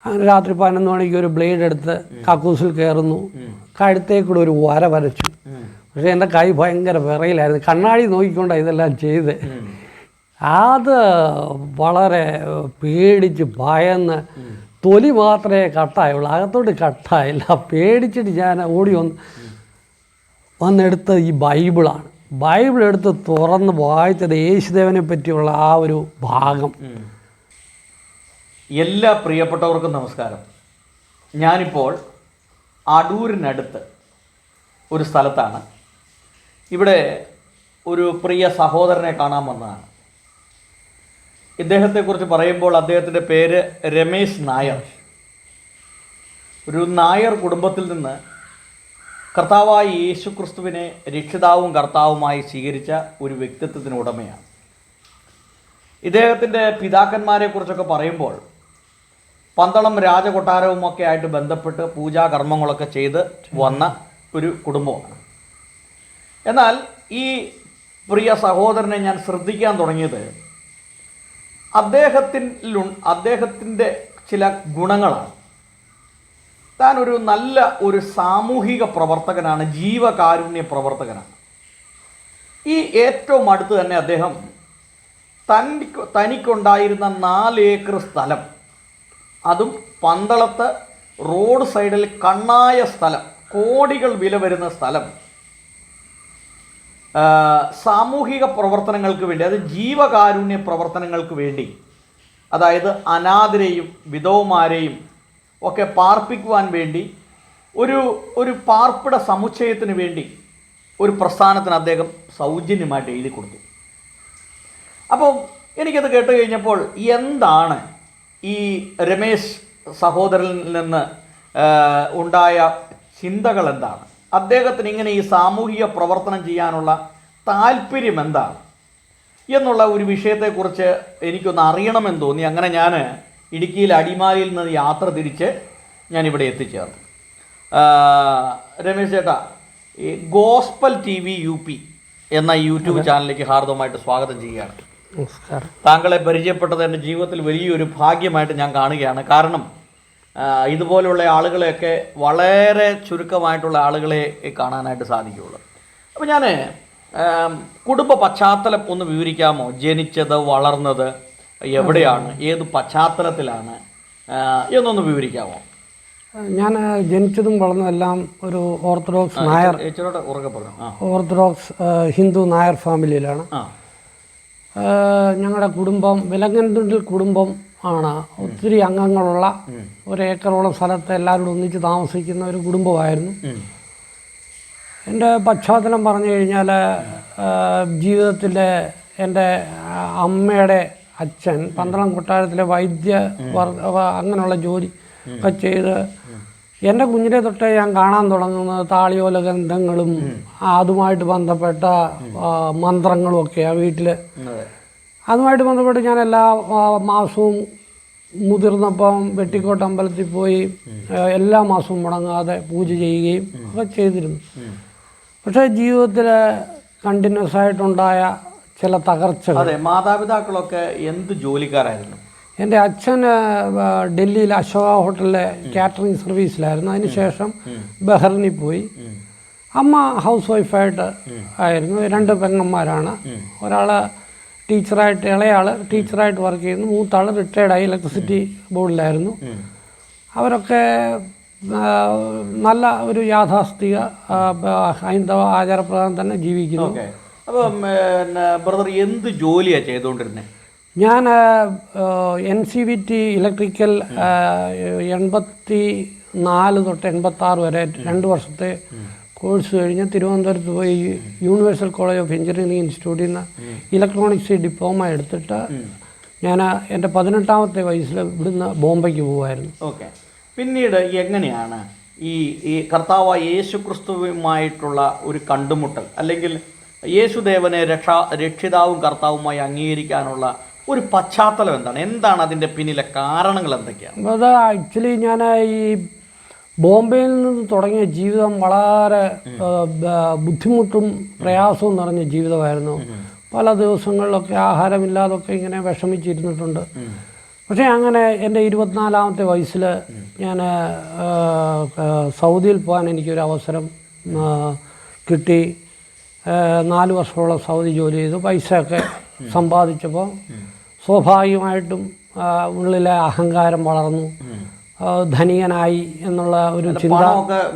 അങ്ങനെ രാത്രി 11 മണിക്ക് ഒരു ബ്ലേഡ് എടുത്ത് കക്കൂസിൽ കയറുന്നു. കഴുത്തേക്കൂടെ ഒരു വര വരച്ചു. പക്ഷേ എൻ്റെ കൈ ഭയങ്കര വിറയിലായിരുന്നു. കണ്ണാടി നോക്കിക്കൊണ്ടാണ് ഇതെല്ലാം ചെയ്ത്. അത് വളരെ പേടിച്ച് ഭയന്ന് തൊലി മാത്രമേ കട്ടായുള്ളൂ, അകത്തോട്ട് കട്ടായില്ല. പേടിച്ചിട്ട് ഞാൻ ഓടി വന്നെടുത്ത് ഈ ബൈബിളാണ്. ബൈബിൾ എടുത്ത് തുറന്ന് വായിച്ചത് യേശുദേവനെ പറ്റിയുള്ള ആ ഒരു ഭാഗം. എല്ലാ പ്രിയപ്പെട്ടവർക്കും നമസ്കാരം. ഞാനിപ്പോൾ അടൂരിനടുത്ത് ഒരു സ്ഥലത്താണ്. ഇവിടെ ഒരു പ്രിയ സഹോദരനെ കാണാൻ വന്നതാണ്. ഇദ്ദേഹത്തെക്കുറിച്ച് പറയുമ്പോൾ അദ്ദേഹത്തിൻ്റെ പേര് രമേശ് നായർ. ഒരു നായർ കുടുംബത്തിൽ നിന്ന് കർത്താവായ യേശു ക്രിസ്തുവിനെ രക്ഷിതാവും കർത്താവുമായി സ്വീകരിച്ച ഒരു വ്യക്തിത്വത്തിന് ഉടമയാണ്. ഇദ്ദേഹത്തിൻ്റെ പിതാക്കന്മാരെക്കുറിച്ചൊക്കെ പറയുമ്പോൾ പന്തളം രാജകൊട്ടാരവുമൊക്കെ ആയിട്ട് ബന്ധപ്പെട്ട് പൂജാകർമ്മങ്ങളൊക്കെ ചെയ്ത് വന്ന ഒരു കുടുംബമാണ്. എന്നാൽ ഈ പ്രിയ സഹോദരനെ ഞാൻ ശ്രദ്ധിക്കാൻ തുടങ്ങിയത് അദ്ദേഹത്തിൻ്റെ ചില ഗുണങ്ങളാണ്. താൻ ഒരു നല്ല ഒരു സാമൂഹിക പ്രവർത്തകനാണ്, ജീവകാരുണ്യ പ്രവർത്തകനാണ്. ഈ ഏറ്റവും അടുത്ത് തന്നെ അദ്ദേഹം തനിക്കുണ്ടായിരുന്ന 4 ഏക്കർ സ്ഥലം, അതും പന്തളത്ത് റോഡ് സൈഡിൽ കണ്ണായ സ്ഥലം, കോടികൾ വില വരുന്ന സ്ഥലം, സാമൂഹിക പ്രവർത്തനങ്ങൾക്ക് വേണ്ടി, അത് ജീവകാരുണ്യ പ്രവർത്തനങ്ങൾക്ക് വേണ്ടി, അതായത് അനാഥരെയും വിധവമാരെയും ഒക്കെ പാർപ്പിക്കുവാൻ വേണ്ടി ഒരു പാർപ്പിട സമുച്ചയത്തിന് വേണ്ടി ഒരു പ്രസ്ഥാനത്തിന് അദ്ദേഹം സൗജന്യമായിട്ട് എഴുതി കൊടുത്തു. അപ്പോൾ എനിക്കത് കേട്ട് കഴിഞ്ഞപ്പോൾ എന്താണ് ഈ രമേശ് സഹോദരനിൽ നിന്ന് ഉണ്ടായ ചിന്തകൾ എന്താണ്, അദ്ദേഹത്തിന് ഇങ്ങനെ ഈ സാമൂഹിക പ്രവർത്തനം ചെയ്യാനുള്ള താല്പര്യം എന്താണ് എന്നുള്ള ഒരു വിഷയത്തെക്കുറിച്ച് എനിക്കൊന്ന് അറിയണമെന്ന് തോന്നി. അങ്ങനെ ഞാൻ ഇടുക്കിയിൽ അടിമാലിയിൽ നിന്ന് യാത്ര തിരിച്ച് ഞാനിവിടെ എത്തിച്ചേർന്നു. രമേശ് ചേട്ടാ, ഈ ഗോസ്പൽ TV UP എന്ന യൂട്യൂബ് ചാനലിലേക്ക് ഹാർദവമായിട്ട് സ്വാഗതം ചെയ്യുകയാണ്. നമസ്കാരം. താങ്കളെ പരിചയപ്പെട്ടത് എൻ്റെ ജീവിതത്തിൽ വലിയൊരു ഭാഗ്യമായിട്ട് ഞാൻ കാണുകയാണ്. കാരണം ഇതുപോലുള്ള ആളുകളെയൊക്കെ വളരെ ചുരുക്കമായിട്ടുള്ള ആളുകളെ കാണാനായിട്ട് സാധിക്കുകയുള്ളൂ. അപ്പോൾ ഞാൻ കുടുംബ പശ്ചാത്തലം ഒന്ന് വിവരിക്കാമോ? ജനിച്ചത്, വളർന്നത് എവിടെയാണ്, ഏത് പശ്ചാത്തലത്തിലാണ് എന്നൊന്ന് വിവരിക്കാമോ? ഞാൻ ജനിച്ചതും വളർന്നതെല്ലാം ഒരു ഓർത്തഡോക്സ് നായർ, ഓർത്തഡോക്സ് ഹിന്ദു നായർ ഫാമിലിയിലാണ്. ഞങ്ങളുടെ കുടുംബം വിലങ്ങൻതുണ്ടിൽ കുടുംബം ആണ്. ഒത്തിരി അംഗങ്ങളുള്ള 1 ഏക്കറോളം സ്ഥലത്ത് എല്ലാവരും ഒന്നിച്ച് താമസിക്കുന്ന ഒരു കുടുംബമായിരുന്നു. എൻ്റെ പശ്ചാത്തലം പറഞ്ഞു കഴിഞ്ഞാൽ ജീവിതത്തിലെ എൻ്റെ അമ്മയുടെ അച്ഛൻ പന്തളം കൊട്ടാരത്തിലെ അങ്ങനെയുള്ള ജോലി ഒക്കെ ചെയ്ത് എൻ്റെ കുഞ്ഞിലെ തൊട്ടേ ഞാൻ കാണാൻ തുടങ്ങുന്നത് താളിയോല ഗ്രന്ഥങ്ങളും അതുമായിട്ട് ബന്ധപ്പെട്ട മന്ത്രങ്ങളും ഒക്കെയാണ് വീട്ടിൽ. അതുമായിട്ട് ബന്ധപ്പെട്ട് ഞാൻ എല്ലാ മാസവും മുതിർന്നപ്പം വെട്ടിക്കോട്ട് അമ്പലത്തിൽ പോയി എല്ലാ മാസവും മുടങ്ങാതെ പൂജ ചെയ്യുകയും ഒക്കെ ചെയ്തിരുന്നു. പക്ഷേ ജീവിതത്തിൽ കണ്ടിന്യൂസ് ആയിട്ടുണ്ടായ ചില തകർച്ചകൾ. അതെ, മാതാപിതാക്കളൊക്കെ എന്ത് ജോലിക്കാരായിരുന്നു? എൻ്റെ അച്ഛൻ ഡൽഹിയിൽ അശോക ഹോട്ടലിലെ കാറ്ററിംഗ് സർവീസിലായിരുന്നു. അതിനുശേഷം ബഹ്റിനിൽ പോയി. അമ്മ ഹൗസ് വൈഫായിട്ട് ആയിരുന്നു. 2 പെങ്ങന്മാരാണ്. ഒരാൾ ടീച്ചറായിട്ട്, ഇളയാൾ ടീച്ചറായിട്ട് വർക്ക് ചെയ്യുന്നു. മൂത്താൾ റിട്ടയർഡായി ഇലക്ട്രിസിറ്റി ബോർഡിലായിരുന്നു. അവരൊക്കെ നല്ല ഒരു യാഥാസ്ഥിക ഹൈന്ദവ ആചാരപ്രകാരം തന്നെ ജീവിക്കുന്നു. അപ്പം ബ്രദർ എന്ത് ജോലിയാണ് ചെയ്തുകൊണ്ടിരുന്നത്? ഞാൻ NCVT ഇലക്ട്രിക്കൽ 84 തൊട്ട് 86 വരെ 2 വർഷത്തെ കോഴ്സ് കഴിഞ്ഞ് തിരുവനന്തപുരത്ത് പോയി യൂണിവേഴ്സൽ കോളേജ് ഓഫ് എഞ്ചിനീയറിംഗ് ഇൻസ്റ്റിറ്റ്യൂട്ടിൽ നിന്ന് ഇലക്ട്രോണിക്സ് ഡിപ്ലോമ എടുത്തിട്ട് ഞാൻ എൻ്റെ 18ാമത്തെ വയസ്സിൽ ഇവിടുന്ന് ബോംബെക്ക് പോകുമായിരുന്നു. ഓക്കെ. പിന്നീട് എങ്ങനെയാണ് ഈ കർത്താവായ യേശു ക്രിസ്തുവുമായിട്ടുള്ള ഒരു കണ്ടുമുട്ടൽ, അല്ലെങ്കിൽ യേശുദേവനെ രക്ഷിതാവും കർത്താവുമായി അംഗീകരിക്കാനുള്ള ഒരു പശ്ചാത്തലം എന്താണ് അതിൻ്റെ പിന്നിലെ കാരണങ്ങൾ എന്തൊക്കെയാണ്? അത് ആക്ച്വലി ഞാൻ ഈ ബോംബെയിൽ നിന്ന് തുടങ്ങിയ ജീവിതം വളരെ ബുദ്ധിമുട്ടും പ്രയാസവും നിറഞ്ഞ ജീവിതമായിരുന്നു. പല ദിവസങ്ങളിലൊക്കെ ആഹാരമില്ലാതൊക്കെ ഇങ്ങനെ വിഷമിച്ചിരുന്നിട്ടുണ്ട്. പക്ഷേ അങ്ങനെ എൻ്റെ 24-ാമത്തെ വയസ്സിൽ ഞാൻ സൗദിയിൽ പോകാൻ എനിക്കൊരു അവസരം കിട്ടി. 4 വർഷത്തോളം സൗദി ജോലി ചെയ്തു. പൈസയൊക്കെ സമ്പാദിച്ചപ്പോൾ സ്വാഭാവികമായിട്ടും ഉള്ളിലെ അഹങ്കാരം വളർന്നു. ധനികനായി എന്നുള്ള ഒരു ചിന്ത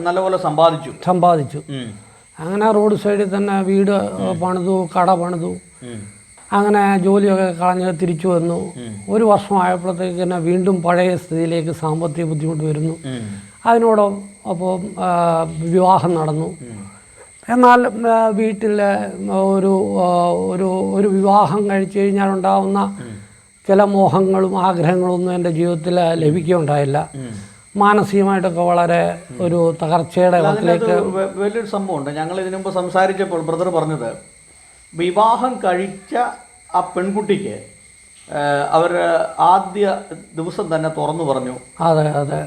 നല്ലപോലെ സമ്പാദിച്ചു. അങ്ങനെ റോഡ് സൈഡിൽ തന്നെ വീട് പണിതു, കട പണിതു. അങ്ങനെ ജോലിയൊക്കെ കളഞ്ഞ് തിരിച്ചു വന്നു. 1 വർഷമായപ്പോഴത്തേക്ക് തന്നെ വീണ്ടും പഴയ സ്ഥിതിയിലേക്ക് സാമ്പത്തിക ബുദ്ധിമുട്ട് വരുന്നു. അതിനോടൊപ്പം വിവാഹം നടന്നു. എന്നാൽ വീട്ടിൽ ഒരു വിവാഹം കഴിച്ചു കഴിഞ്ഞാൽ ഉണ്ടാകുന്ന ചില മോഹങ്ങളും ആഗ്രഹങ്ങളൊന്നും എൻ്റെ ജീവിതത്തിൽ ലഭിക്കുകയുണ്ടായില്ല. മാനസികമായിട്ടൊക്കെ വളരെ ഒരു തകർച്ചയുടെ വക്കിലേക്ക്. വലിയൊരു സംഭവമുണ്ട്. ഞങ്ങൾ ഇതിനു മുമ്പ് സംസാരിച്ചപ്പോൾ ബ്രദർ പറഞ്ഞത്, വിവാഹം കഴിച്ച ആ പെൺകുട്ടിക്ക് അവർ ആദ്യ ദിവസം തന്നെ തുറന്നു പറഞ്ഞു. അതെ അതെ.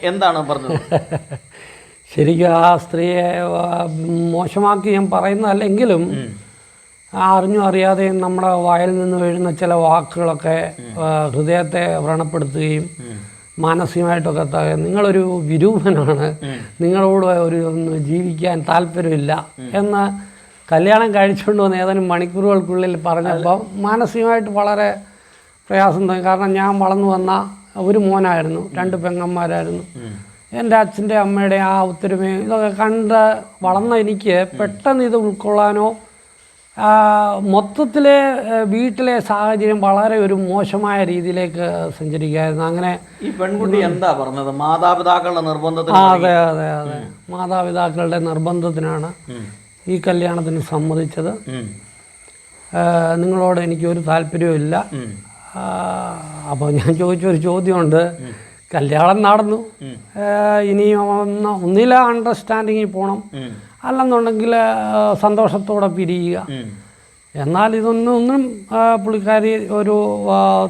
എന്താണ് പറഞ്ഞത്? ശരിക്കും ആ സ്ത്രീയെ മോശമാക്കി ഞാൻ പറയുന്നതല്ലെങ്കിലും അറിഞ്ഞും അറിയാതെയും നമ്മുടെ വായിൽ നിന്ന് വീഴുന്ന ചില വാക്കുകളൊക്കെ ഹൃദയത്തെ വ്രണപ്പെടുത്തുകയും മാനസികമായിട്ടൊക്കെ നിങ്ങളൊരു വിരൂപനാണ്, നിങ്ങളോട് ജീവിക്കാൻ താല്പര്യമില്ല എന്ന് കല്യാണം കഴിച്ചുകൊണ്ട് വന്ന് ഏതാനും മണിക്കൂറുകൾക്കുള്ളിൽ പറഞ്ഞപ്പോൾ മാനസികമായിട്ട് വളരെ പ്രയാസം തോന്നി. കാരണം ഞാൻ വളർന്നു വന്ന ഒരു മോനായിരുന്നു, 2 പെങ്ങന്മാരായിരുന്നു. എൻ്റെ അച്ഛൻ്റെ അമ്മയുടെ ആ ഒത്തൊരുമയും ഇതൊക്കെ കണ്ട് വളർന്ന എനിക്ക് പെട്ടെന്ന് ഇത് ഉൾക്കൊള്ളാനോ, മൊത്തത്തിലെ വീട്ടിലെ സാഹചര്യം വളരെ ഒരു മോശമായ രീതിയിലേക്ക് സഞ്ചരിക്കുകയായിരുന്നു. അങ്ങനെ ഈ പെൺകുട്ടി എന്താ പറഞ്ഞത്? മാതാപിതാക്കളുടെ നിർബന്ധത്തിന്? അതെ അതെ അതെ, മാതാപിതാക്കളുടെ നിർബന്ധത്തിനാണ് ഈ കല്യാണത്തിന് സമ്മതിച്ചത്. നിങ്ങളോട് എനിക്കൊരു താല്പര്യവും ഇല്ല. അപ്പോൾ ഞാൻ ചോദിച്ചൊരു ചോദ്യമുണ്ട്. കല്യാണം നടന്നു, ഇനിയും ഒന്നില അണ്ടർസ്റ്റാൻഡിങ്ങിൽ പോകണം, അല്ലെന്നുണ്ടെങ്കിൽ സന്തോഷത്തോടെ പിരിയുക. എന്നാൽ ഒന്നും പുള്ളിക്കാരി ഒരു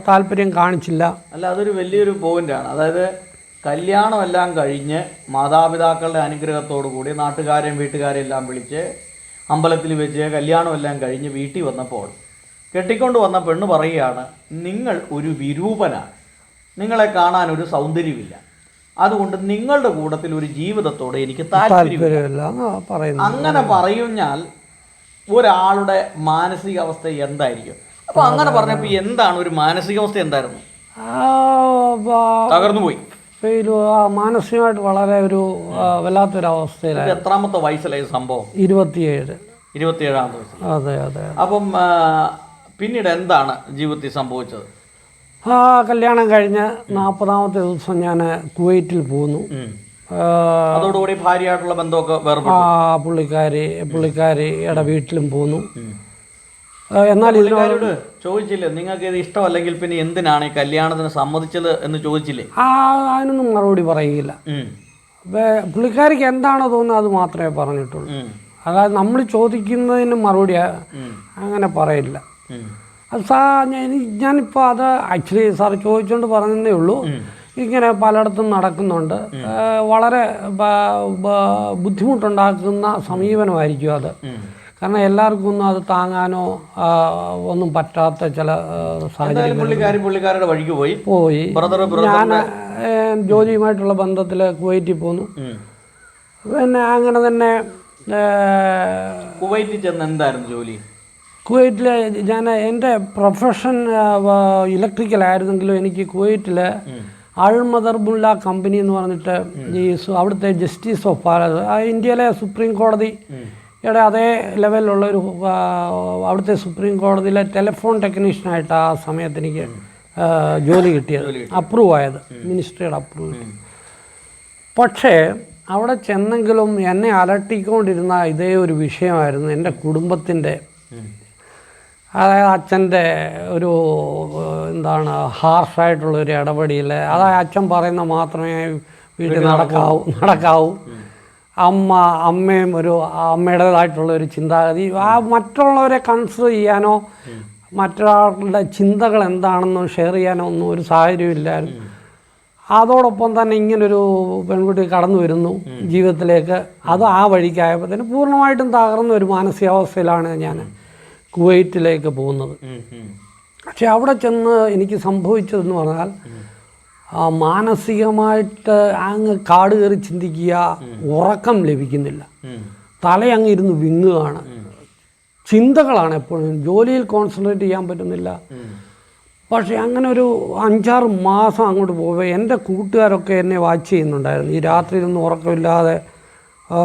താല്പര്യം കാണിച്ചില്ല. അല്ല, അതൊരു വലിയൊരു പോയിൻ്റാണ്. അതായത് കല്യാണമെല്ലാം കഴിഞ്ഞ് മാതാപിതാക്കളുടെ അനുഗ്രഹത്തോടു കൂടി നാട്ടുകാരെയും വീട്ടുകാരെയും എല്ലാം വിളിച്ച് അമ്പലത്തിൽ വെച്ച് കല്യാണമെല്ലാം കഴിഞ്ഞ് വീട്ടിൽ വന്നപ്പോൾ കെട്ടിക്കൊണ്ട് വന്ന പെണ്ണ് പറയുകയാണ്, നിങ്ങൾ ഒരു വിരൂപനാണ്, നിങ്ങളെ കാണാൻ ഒരു സൗന്ദര്യമില്ല, അതുകൊണ്ട് നിങ്ങളുടെ കൂട്ടത്തിൽ ഒരു ജീവിതത്തോടെ എനിക്ക് താല്പര്യമില്ല. അങ്ങനെ പറയുന്നാൽ ഒരാളുടെ മാനസികാവസ്ഥ എന്തായിരിക്കും? അപ്പൊ അങ്ങനെ പറഞ്ഞപ്പോൾ എന്താണ് ഒരു മാനസികാവസ്ഥ? എന്തായിരുന്നു? തകർന്നു പോയി. മാനസികമായിട്ട് വളരെ ഒരു വല്ലാത്തൊരവസ്ഥയിലായി. എത്രാമത്തെ വയസ്സിലായി സംഭവം? 27-ാമത്തെ വയസ്സ്. അതെ അതെ. അപ്പം പിന്നീട് എന്താണ് ജീവിതത്തിൽ സംഭവിച്ചത്? കല്യാണം കഴിഞ്ഞ് 40-ാമത്തെ ദിവസം ഞാൻ കുവൈറ്റിൽ പോന്നു. അതോടുകൂടി ഭാര്യയായിട്ടുള്ള ബന്ധമൊക്കെ പുള്ളിക്കാരിയുടെ വീട്ടിലും പോന്നു. എന്നാൽ ഇതിനോട് ചോദിച്ചില്ലേ, നിങ്ങൾക്ക് ഇത് ഇഷ്ടമല്ലെങ്കിൽ പിന്നെ എന്തിനാണ് ഈ കല്യാണത്തിന് സമ്മതിച്ചത് എന്ന് ചോദിച്ചില്ലേ? അതിനൊന്നും മറുപടി പറയുകയില്ല. പുള്ളിക്കാരിക്ക് എന്താണോ തോന്നുന്നത് അത് മാത്രമേ പറഞ്ഞിട്ടുള്ളൂ. അതായത് നമ്മൾ ചോദിക്കുന്നതിന് മറുപടി അങ്ങനെ പറയില്ല. അത് ഞാനിപ്പോൾ അത് ആക്ച്വലി സാർ ചോദിച്ചുകൊണ്ട് പറഞ്ഞതേ ഉള്ളൂ. ഇങ്ങനെ പലയിടത്തും നടക്കുന്നുണ്ട്. വളരെ ബുദ്ധിമുട്ടുണ്ടാക്കുന്ന സമീപനമായിരിക്കും അത്. കാരണം എല്ലാവർക്കും ഒന്നും അത് താങ്ങാനോ ഒന്നും പറ്റാത്ത ചില സാഹചര്യം. പുള്ളിക്കാരുടെ വഴിക്ക് പോയി. ഞാൻ ജോലിയുമായിട്ടുള്ള ബന്ധത്തിൽ കുവൈറ്റിൽ പോന്നു. പിന്നെ അങ്ങനെ തന്നെ കുവൈറ്റിൽ ചെന്ന് എന്തായിരുന്നു ജോലി? കുവൈറ്റിൽ ഞാൻ എൻ്റെ പ്രൊഫഷൻ ഇലക്ട്രിക്കലായിരുന്നെങ്കിലും എനിക്ക് കുവൈറ്റിൽ അൽമദർബുള്ള കമ്പനി എന്ന് പറഞ്ഞിട്ട് ഈ അവിടുത്തെ ജസ്റ്റിസ് ഓഫ് ഭാരത്, ഇന്ത്യയിലെ സുപ്രീം കോടതിയുടെ അതേ ലെവലിലുള്ളൊരു അവിടുത്തെ സുപ്രീം കോടതിയിലെ ടെലിഫോൺ ടെക്നീഷ്യനായിട്ട് ആ സമയത്ത് എനിക്ക് ജോലി കിട്ടിയത്, അപ്രൂവ് ആയത്, മിനിസ്ട്രിയുടെ അപ്രൂവ് കിട്ടി. പക്ഷേ അവിടെ ചെന്നെങ്കിലും എന്നെ അലട്ടിക്കൊണ്ടിരുന്ന ഇതേ ഒരു വിഷയമായിരുന്നു എൻ്റെ കുടുംബത്തിൻ്റെ. അതായത് അച്ഛൻ്റെ ഒരു എന്താണ് ഹാർഷായിട്ടുള്ളൊരു ഇടപെടിയിൽ, അതായത് അച്ഛൻ പറയുന്ന മാത്രമേ വീട്ടിൽ നടക്കാവൂ. അമ്മയും ഒരു അമ്മയുടേതായിട്ടുള്ളൊരു ചിന്താഗതി, മറ്റുള്ളവരെ കൺസിഡർ ചെയ്യാനോ മറ്റൊരാളുടെ ചിന്തകൾ എന്താണെന്നോ ഷെയർ ചെയ്യാനോ ഒന്നും ഒരു സാഹചര്യമില്ലായിരുന്നു. അതോടൊപ്പം തന്നെ ഇങ്ങനൊരു പെൺകുട്ടി കടന്നു വരുന്നു ജീവിതത്തിലേക്ക്. അത് ആ വഴിക്കായപ്പോൾ തന്നെ പൂർണ്ണമായിട്ടും തകർന്ന ഒരു മാനസികാവസ്ഥയിലാണ് ഞാൻ കുവൈറ്റിലേക്ക് പോകുന്നത്. പക്ഷെ അവിടെ ചെന്ന് എനിക്ക് സംഭവിച്ചതെന്ന് പറഞ്ഞാൽ മാനസികമായിട്ട് അങ്ങ് കാട് കയറി ചിന്തിക്കുക, ഉറക്കം ലഭിക്കുന്നില്ല, തലയങ്ങ് ഇരുന്ന് വിങ്ങുകയാണ്, ചിന്തകളാണ് എപ്പോഴും, ജോലിയിൽ കോൺസെൻട്രേറ്റ് ചെയ്യാൻ പറ്റുന്നില്ല. പക്ഷേ അങ്ങനെ ഒരു 5-6 മാസം അങ്ങോട്ട് പോകുമ്പോൾ എൻ്റെ കൂട്ടുകാരൊക്കെ എന്നെ വാച്ച് ചെയ്യുന്നുണ്ടായിരുന്നു. ഈ രാത്രിയിലൊന്നും ഉറക്കമില്ലാതെ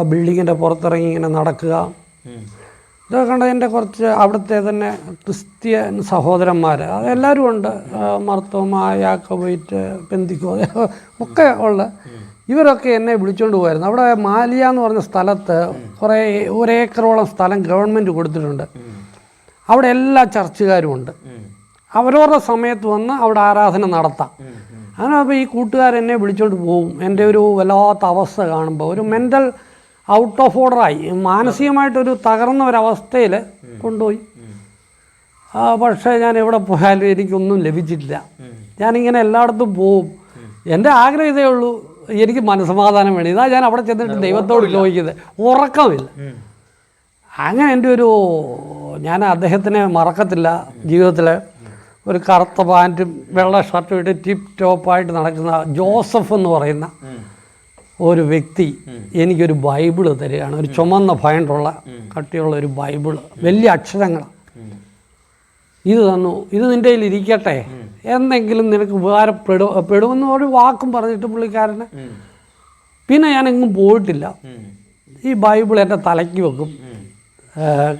ബിൽഡിങ്ങിൻ്റെ പുറത്തിറങ്ങി ഇങ്ങനെ നടക്കുക. ഇതൊക്കെ കണ്ട എൻ്റെ കുറച്ച് അവിടുത്തെ തന്നെ ക്രിസ്ത്യൻ സഹോദരന്മാർ, അതെല്ലാവരും ഉണ്ട്, മർത്തോമ, യാക്കോബൈറ്റ്, പെന്തിക്കോ ഒക്കെ ഉള്ള ഇവരൊക്കെ എന്നെ വിളിച്ചുകൊണ്ട് പോയിരുന്നു. അവിടെ മാലിയ എന്ന് പറഞ്ഞ സ്ഥലത്ത് കുറേ 1 ഏക്കറോളം സ്ഥലം ഗവൺമെൻറ് കൊടുത്തിട്ടുണ്ട്. അവിടെ എല്ലാ ചർച്ചുകാരും ഉണ്ട്. അവരവരുടെ സമയത്ത് വന്ന് അവിടെ ആരാധന നടത്താം. അങ്ങനെ അപ്പോൾ ഈ കൂട്ടുകാരെന്നെ വിളിച്ചോണ്ട് പോകും. എൻ്റെ ഒരു വല്ലാത്ത അവസ്ഥ കാണുമ്പോൾ ഒരു മെൻ്റൽ ഔട്ട് ഓഫ് ഓർഡറായി, മാനസികമായിട്ടൊരു തകർന്ന ഒരവസ്ഥയിൽ കൊണ്ടുപോയി. പക്ഷേ ഞാൻ എവിടെ പോയാലും എനിക്കൊന്നും ലഭിച്ചിട്ടില്ല. ഞാനിങ്ങനെ എല്ലായിടത്തും പോവും. എൻ്റെ ആഗ്രഹം ഇതേ ഉള്ളൂ, എനിക്ക് മനസ്സമാധാനം വേണം. ഇതാ ഞാൻ അവിടെ ചെന്നിട്ട് ദൈവത്തോട് ചോദിക്കുന്നത്, ഉറക്കമില്ല. അങ്ങനെ എൻ്റെ ഞാൻ അദ്ദേഹത്തിനെ മറക്കത്തില്ല. ജീവിതത്തിൽ ഒരു കറുത്ത പാൻറ്റും വെള്ള ഷർട്ടും ഇട്ട് ടിപ്പ് ടോപ്പായിട്ട് നടക്കുന്ന ജോസഫ് എന്ന് പറയുന്ന ഒരു വ്യക്തി എനിക്കൊരു ബൈബിള് തരികയാണ്. ഒരു ചുമന്ന ഫയണ്ടുള്ള കട്ടിയുള്ള ഒരു ബൈബിള്, വലിയ അക്ഷരങ്ങൾ. ഇത് തന്നു, ഇത് നിൻ്റെ കയ്യിൽ ഇരിക്കട്ടെ, എന്തെങ്കിലും നിനക്ക് ഉപകാരപ്പെടുമെന്ന് ഒരു വാക്കും പറഞ്ഞിട്ട് പുള്ളിക്കാരന്. പിന്നെ ഞാനെങ്ങും പോയിട്ടില്ല. ഈ ബൈബിൾ എൻ്റെ തലയ്ക്ക് വെക്കും,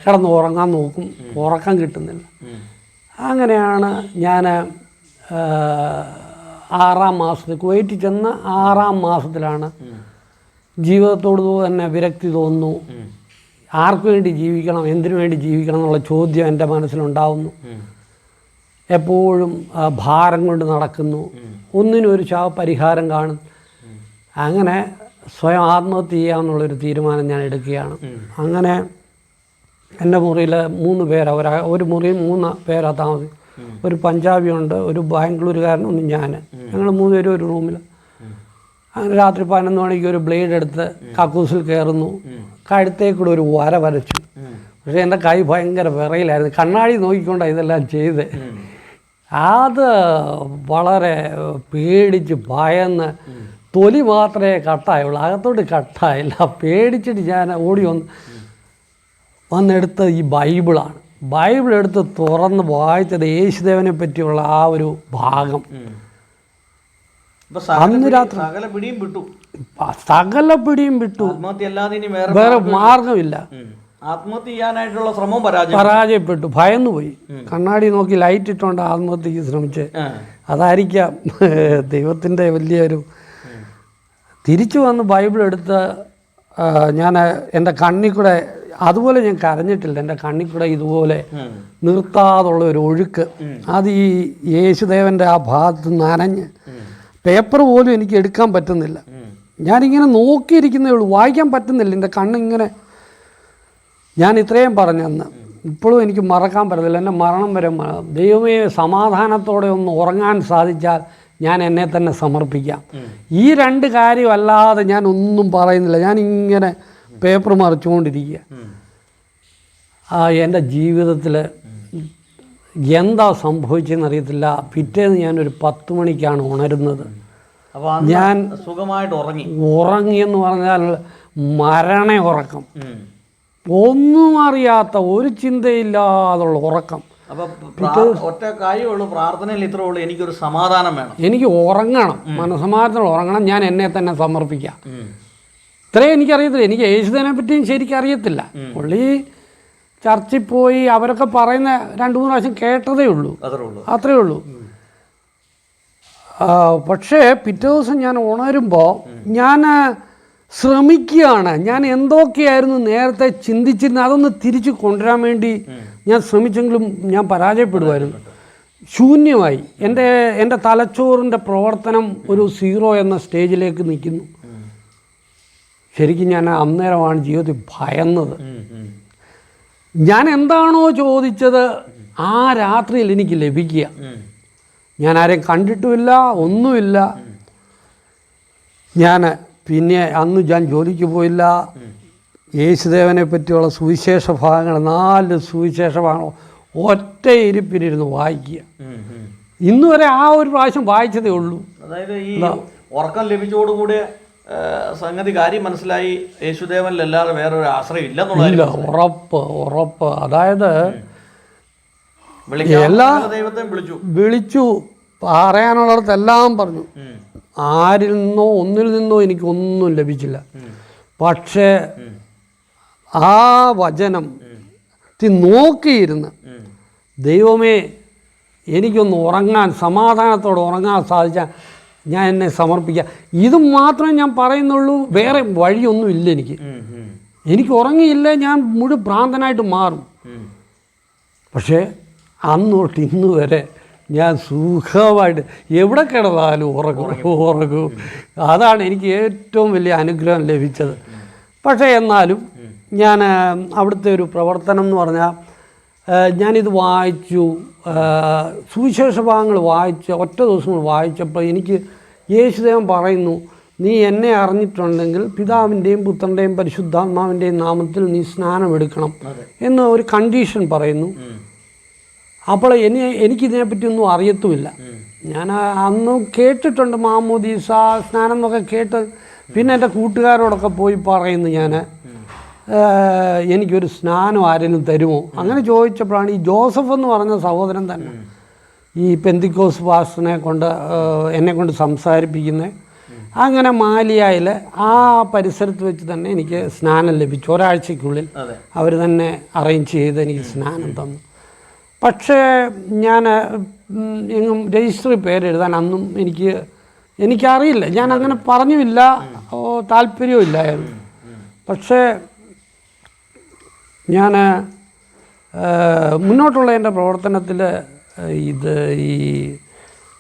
കിടന്ന് ഉറങ്ങാൻ നോക്കും, ഉറക്കം കിട്ടുന്നില്ല. അങ്ങനെയാണ് ഞാൻ 6-ാം മാസത്തിൽ കുവൈറ്റിൽ ചെന്ന് 6-ാം മാസത്തിലാണ് ജീവിതത്തോട് തന്നെ വിരക്തി തോന്നുന്നു. ആർക്ക് വേണ്ടി ജീവിക്കണം, എന്തിനു വേണ്ടി ജീവിക്കണം എന്നുള്ള ചോദ്യം എൻ്റെ മനസ്സിലുണ്ടാവുന്നു. എപ്പോഴും ഭാരം കൊണ്ട് നടക്കുന്നു, ഒന്നിനും ഒരു പരിഹാരം കാണും. അങ്ങനെ സ്വയം ആത്മഹത്യ ചെയ്യാമെന്നുള്ളൊരു തീരുമാനം ഞാൻ എടുക്കുകയാണ്. അങ്ങനെ എൻ്റെ മുറിയിൽ 3 പേരാ, ഒരു മുറിയിൽ 3 പേരാ താമസം. ഒരു പഞ്ചാബിയുണ്ട്, ഒരു ബാംഗ്ലൂരുകാരനൊന്നും ഞാൻ, ഞങ്ങൾ 3 പേരും ഒരു റൂമിൽ. അങ്ങനെ രാത്രി 11 മണിക്ക് ഒരു ബ്ലേഡ് എടുത്ത് കക്കൂസിൽ കയറുന്നു, കഴുത്തേക്കൂടെ ഒരു വര വരച്ചു. പക്ഷേ എൻ്റെ കൈ ഭയങ്കര വിറയിലായിരുന്നു. കണ്ണാടി നോക്കിക്കൊണ്ടാണ് ഇതെല്ലാം ചെയ്ത്. അത് വളരെ പേടിച്ച് ഭയന്ന്, തൊലി മാത്രമേ കട്ടായുള്ളൂ, അകത്തോട്ട് കട്ടായില്ല. പേടിച്ചിട്ട് ഞാൻ ഓടി വന്നെടുത്തത് ഈ ബൈബിളാണ്. ബൈബിൾ എടുത്ത് തുറന്ന് വായിച്ചത് യേശുദേവനെ പറ്റിയുള്ള ആ ഒരു ഭാഗം. അന്ന് രാത്രി സകല പിടിയും വിട്ടു, വേറെ മാർഗമില്ല. ആത്മഹത്യ ചെയ്യാനായിട്ടുള്ള ശ്രമം പരാജയപ്പെട്ടു, ഭയന്നുപോയി. കണ്ണാടി നോക്കി ലൈറ്റ് ഇട്ടുകൊണ്ട് ആത്മഹത്യക്ക് ശ്രമിച്ച്. അതായിരിക്കാം ദൈവത്തിൻ്റെ വലിയൊരു. തിരിച്ചു വന്ന് ബൈബിൾ എടുത്ത് ഞാൻ എൻ്റെ കണ്ണിൽ കൂടെ, അതുപോലെ ഞാൻ കരഞ്ഞിട്ടില്ല, എൻ്റെ കണ്ണിൽ കൂടെ ഇതുപോലെ നിർത്താതുള്ള ഒരു ഒഴുക്ക്. അത് ഈ യേശുദേവൻ്റെ ആ ഭാഗത്ത് നനഞ്ഞ്, പേപ്പർ പോലും എനിക്ക് എടുക്കാൻ പറ്റുന്നില്ല. ഞാനിങ്ങനെ നോക്കിയിരിക്കുന്നേ ഉള്ളൂ, വായിക്കാൻ പറ്റുന്നില്ല. എൻ്റെ കണ്ണിങ്ങനെ, ഞാൻ ഇത്രയും പറഞ്ഞെന്ന് ഇപ്പോഴും എനിക്ക് മറക്കാൻ പറ്റത്തില്ല. എൻ്റെ മരണം വരെ ദൈവമേ സമാധാനത്തോടെ ഒന്ന് ഉറങ്ങാൻ സാധിച്ചാൽ ഞാൻ എന്നെ തന്നെ സമർപ്പിക്കാം. ഈ 2 കാര്യമല്ലാതെ ഞാൻ ഒന്നും പറയുന്നില്ല. ഞാനിങ്ങനെ പേപ്പർ മറിച്ചുകൊണ്ടിരിക്കുക. എൻ്റെ ജീവിതത്തിൽ എന്താ സംഭവിച്ചെന്നറിയത്തില്ല. പിറ്റേന്ന് ഞാനൊരു 10 മണിക്കാണ് ഉണരുന്നത്. ഞാൻ സുഖമായിട്ട് ഉറങ്ങിയെന്ന് പറഞ്ഞാൽ മരണ ഉറക്കം, ഒന്നും അറിയാത്ത, ഒരു ചിന്തയില്ലാതുള്ള ഉറക്കം. ഒറ്റ കാര്യമുള്ളൂ, പ്രാർത്ഥനയിൽ ഇത്രേ ഉള്ളൂ, എനിക്കൊരു സമാധാനം വേണം, എനിക്ക് ഉറങ്ങണം, മനസ്സമാധാനത്തോടെ ഉറങ്ങണം, ഞാൻ എന്നെ തന്നെ സമർപ്പിക്കാം. ഇത്രയും എനിക്കറിയത്തില്ല. എനിക്ക് യേശുദേവനെ പറ്റിയും ശരിക്കും അറിയത്തില്ല. പുള്ളി ചർച്ചിൽ പോയി അവരൊക്കെ പറയുന്ന 2-3 പ്രാവശ്യം കേട്ടതേ ഉള്ളൂ, അത്രേ ഉള്ളൂ. പക്ഷേ പിറ്റേ ദിവസം ഞാൻ ഉണരുമ്പോൾ ഞാൻ ശ്രമിക്കുകയാണ്. ഞാൻ എന്തൊക്കെയായിരുന്നു നേരത്തെ ചിന്തിച്ചിരുന്നത് അതൊന്ന് തിരിച്ചു കൊണ്ടുവരാൻ വേണ്ടി ഞാൻ ശ്രമിച്ചെങ്കിലും ഞാൻ പരാജയപ്പെടുമായിരുന്നു. ശൂന്യമായി. എൻ്റെ തലച്ചോറിൻ്റെ പ്രവർത്തനം ഒരു 0 എന്ന സ്റ്റേജിലേക്ക് നിൽക്കുന്നു. ശരിക്കും ഞാൻ അന്നേരമാണ് ജീവിതത്തിൽ ഭയന്നത്. ഞാൻ എന്താണോ ചോദിച്ചത് ആ രാത്രിയിൽ എനിക്ക് ലഭിക്കുക. ഞാൻ ആരെയും കണ്ടിട്ടുമില്ല, ഒന്നുമില്ല. പിന്നെ അന്ന് ഞാൻ ജോലിക്ക് പോയില്ല. യേശുദേവനെ പറ്റിയുള്ള സുവിശേഷ ഭാഗങ്ങൾ, 4 സുവിശേഷ ഭാഗങ്ങൾ ഒറ്റ ഇരിപ്പിനിരുന്ന് വായിക്കുക. ഇന്ന് വരെ ആ ഒരു പ്രാവശ്യം വായിച്ചതേ ഉള്ളൂ. അതായത് ഈ ഉറക്കം ലഭിച്ചോടുകൂടി സംഗതി കാര്യം മനസ്സിലായി, യേശുദേവനിലല്ലാതെ വേറൊരു ആശ്രയം ഇല്ല. ഉറപ്പ്. അതായത് എല്ലാ ദൈവത്തെ വിളിച്ചു പറയാനുള്ളിടത്തെല്ലാം പറഞ്ഞു. ആരിൽ നിന്നോ ഒന്നിൽ നിന്നോ എനിക്കൊന്നും ലഭിച്ചില്ല. പക്ഷേ ആ വചനം നോക്കിയിരുന്ന് ദൈവമേ എനിക്കൊന്ന് ഉറങ്ങാൻ, സമാധാനത്തോടെ ഉറങ്ങാൻ സാധിച്ചാൽ ഞാൻ എന്നെ സമർപ്പിക്കുക. ഇത് മാത്രമേ ഞാൻ പറയുന്നുള്ളൂ, വേറെ വഴിയൊന്നും ഇല്ല എനിക്ക് ഉറങ്ങിയില്ല ഞാൻ മുഴുവൻ ഭ്രാന്തനായിട്ട് മാറും. പക്ഷേ അന്ന് തൊട്ട് ഇന്ന് വരെ ഞാൻ സുഖമായിട്ട് എവിടെ കിടന്നാലും ഉറങ്ങും. അതാണ് എനിക്ക് ഏറ്റവും വലിയ അനുഗ്രഹം ലഭിച്ചത്. പക്ഷേ എന്നാലും ഞാൻ അവിടുത്തെ ഒരു പ്രവർത്തനം എന്ന് പറഞ്ഞാൽ, ഞാനിത് വായിച്ചു, സുവിശേഷ ഭാഗങ്ങൾ വായിച്ച് ഒറ്റ ദിവസം വായിച്ചപ്പോൾ എനിക്ക് യേശുദേവൻ പറയുന്നു, നീ എന്നെ അറിഞ്ഞിട്ടുണ്ടെങ്കിൽ പിതാവിൻ്റെയും പുത്രൻ്റെയും പരിശുദ്ധാത്മാവിൻ്റെയും നാമത്തിൽ നീ സ്നാനമെടുക്കണം എന്ന് ഒരു കണ്ടീഷൻ പറയുന്നു. അപ്പോൾ എനിക്കിതിനെപ്പറ്റിയൊന്നും അറിയത്തുമില്ല. ഞാൻ അന്ന് കേട്ടിട്ടുണ്ട് മാമോദീസ സ്നാനം എന്നൊക്കെ കേട്ട്. പിന്നെ എൻ്റെ കൂട്ടുകാരോടൊക്കെ പോയി പറയുന്നു, ഞാൻ എനിക്കൊരു സ്നാനം ആരെങ്കിലും തരുമോ അങ്ങനെ ചോദിച്ചപ്പോഴാണ് ഈ ജോസഫ് എന്ന് പറഞ്ഞ സഹോദരൻ തന്നെ ഈ പെന്തിക്കോസ് പാസ്റ്ററിനെ കൊണ്ട് എന്നെ കൊണ്ട് സംസാരിപ്പിക്കുന്നത്. അങ്ങനെ മാലിയായിൽ ആ പരിസരത്ത് വെച്ച് തന്നെ എനിക്ക് സ്നാനം ലഭിച്ചു. ഒരാഴ്ചയ്ക്കുള്ളിൽ അവർ തന്നെ അറേഞ്ച് ചെയ്ത് എനിക്ക് സ്നാനം തന്നു. പക്ഷേ ഞാൻ എങ്ങും രജിസ്റ്ററിൽ പേരെഴുതാൻ അന്നും എനിക്കറിയില്ല, ഞാൻ അങ്ങനെ പറഞ്ഞുമില്ല, താല്പര്യവും ഇല്ലായിരുന്നു. പക്ഷേ ഞാൻ മുന്നോട്ടുള്ള എൻ്റെ പ്രവർത്തനത്തിൽ ഈ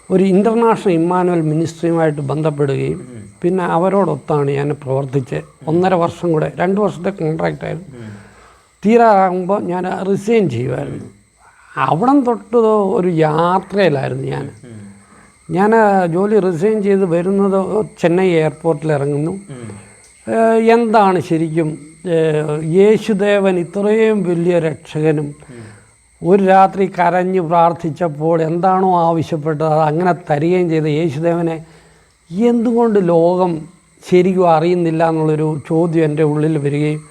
ഒരു ഇൻ്റർനാഷണൽ ഇമ്മാനുവൽ മിനിസ്ട്രിയുമായിട്ട് ബന്ധപ്പെടുകയും പിന്നെ അവരോടൊത്താണ് ഞാൻ പ്രവർത്തിച്ച് 1.5 വർഷം കൂടെ, 2 വർഷത്തെ കോൺട്രാക്റ്റായിരുന്നു. തീരാറാകുമ്പോൾ ഞാൻ റിസൈൻ ചെയ്യുമായിരുന്നു. അവിടം തൊട്ട് ഒരു യാത്രയിലായിരുന്നു ഞാൻ ജോലി റിസൈൻ ചെയ്ത് വരുന്നത് ചെന്നൈ എയർപോർട്ടിൽ ഇറങ്ങുന്നു. എന്താണ് ശരിക്കും യേശുദേവൻ ഇത്രയും വലിയ രക്ഷകനും ഒരു രാത്രി കരഞ്ഞ് പ്രാർത്ഥിച്ചപ്പോൾ എന്താണോ ആവശ്യപ്പെട്ടത് അത് അങ്ങനെ തരികയും ചെയ്ത യേശുദേവനെ എന്തുകൊണ്ട് ലോകം ശരിക്കും അറിയുന്നില്ല എന്നുള്ളൊരു ചോദ്യം എൻ്റെ ഉള്ളിൽ വരികയും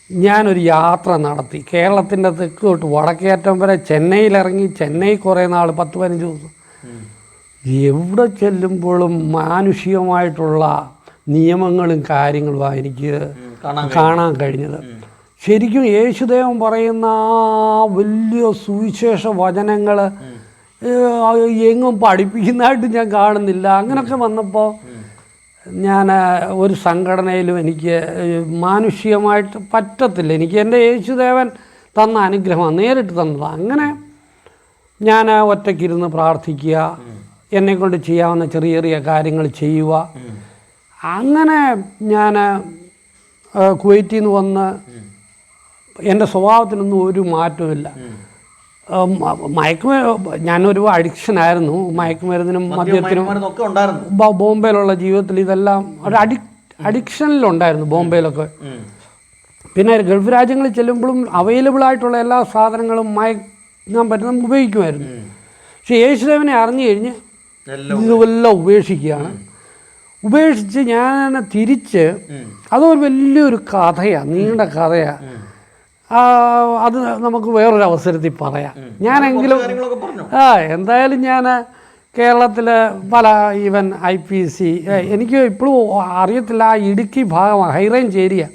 ഞാനൊരു യാത്ര നടത്തി. കേരളത്തിൻ്റെ തെക്ക് തൊട്ട് വടക്കേറ്റം വരെ ചെന്നൈയിലിറങ്ങി, ചെന്നൈ കുറേ നാൾ 10-15 ദിവസം. എവിടെ ചെല്ലുമ്പോഴും മാനുഷികമായിട്ടുള്ള നിയമങ്ങളും കാര്യങ്ങളുമാണ് എനിക്ക് കാണാൻ കഴിഞ്ഞത്. ശരിക്കും യേശുദേവൻ പറയുന്ന ആ വലിയ സുവിശേഷ വചനങ്ങൾ എങ്ങും പഠിപ്പിക്കുന്നതായിട്ട് ഞാൻ കാണുന്നില്ല. അങ്ങനെയൊക്കെ വന്നപ്പോൾ ഞാൻ ഒരു സംഘടനയിലും എനിക്ക് മാനുഷികമായിട്ട് പറ്റത്തില്ല. എനിക്ക് എൻ്റെ യേശുദേവൻ തന്ന അനുഗ്രഹമാണ്, നേരിട്ട് തന്നതാണ്. അങ്ങനെ ഞാൻ ഒറ്റയ്ക്കിരുന്ന് പ്രാർത്ഥിക്കുക, എന്നെക്കൊണ്ട് ചെയ്യാവുന്ന ചെറിയ ചെറിയ കാര്യങ്ങൾ ചെയ്യുക. അങ്ങനെ ഞാൻ കുവൈറ്റിൽ നിന്ന് വന്ന് എൻ്റെ സ്വഭാവത്തിനൊന്നും ഒരു മാറ്റമില്ല. ഞാനൊരു അഡിക്ഷനായിരുന്നു, മയക്കുമരുന്നിനും മദ്യത്തിനും. ബോംബെയിലുള്ള ജീവിതത്തിൽ ഇതെല്ലാം ഒരു അഡിക്ഷനിലുണ്ടായിരുന്നു ബോംബെയിലൊക്കെ. പിന്നെ ഗൾഫ് രാജ്യങ്ങളിൽ ചെല്ലുമ്പോഴും അവൈലബിളായിട്ടുള്ള എല്ലാ സാധനങ്ങളും മയക്കാൻ പറ്റുന്ന ഉപയോഗിക്കുമായിരുന്നു. പക്ഷേ യേശുദേവനെ അറിഞ്ഞു കഴിഞ്ഞ് ഇതെല്ലാം ഉപേക്ഷിക്കുകയാണ്. ഉപേക്ഷിച്ച് ഞാൻ തിരിച്ച്, അതൊരു വലിയൊരു കഥയാണ്, നീണ്ട കഥയാണ്. അത് നമുക്ക് വേറൊരു അവസരത്തിൽ പറയാം. ഞാനെങ്കിലും എന്തായാലും ഞാൻ കേരളത്തിൽ പല ഈവൻ IPC, എനിക്ക് ഇപ്പോഴും അറിയത്തില്ല, ആ ഇടുക്കി ഭാഗമാണ്, ഹൈ റേഞ്ച് ഏരിയ.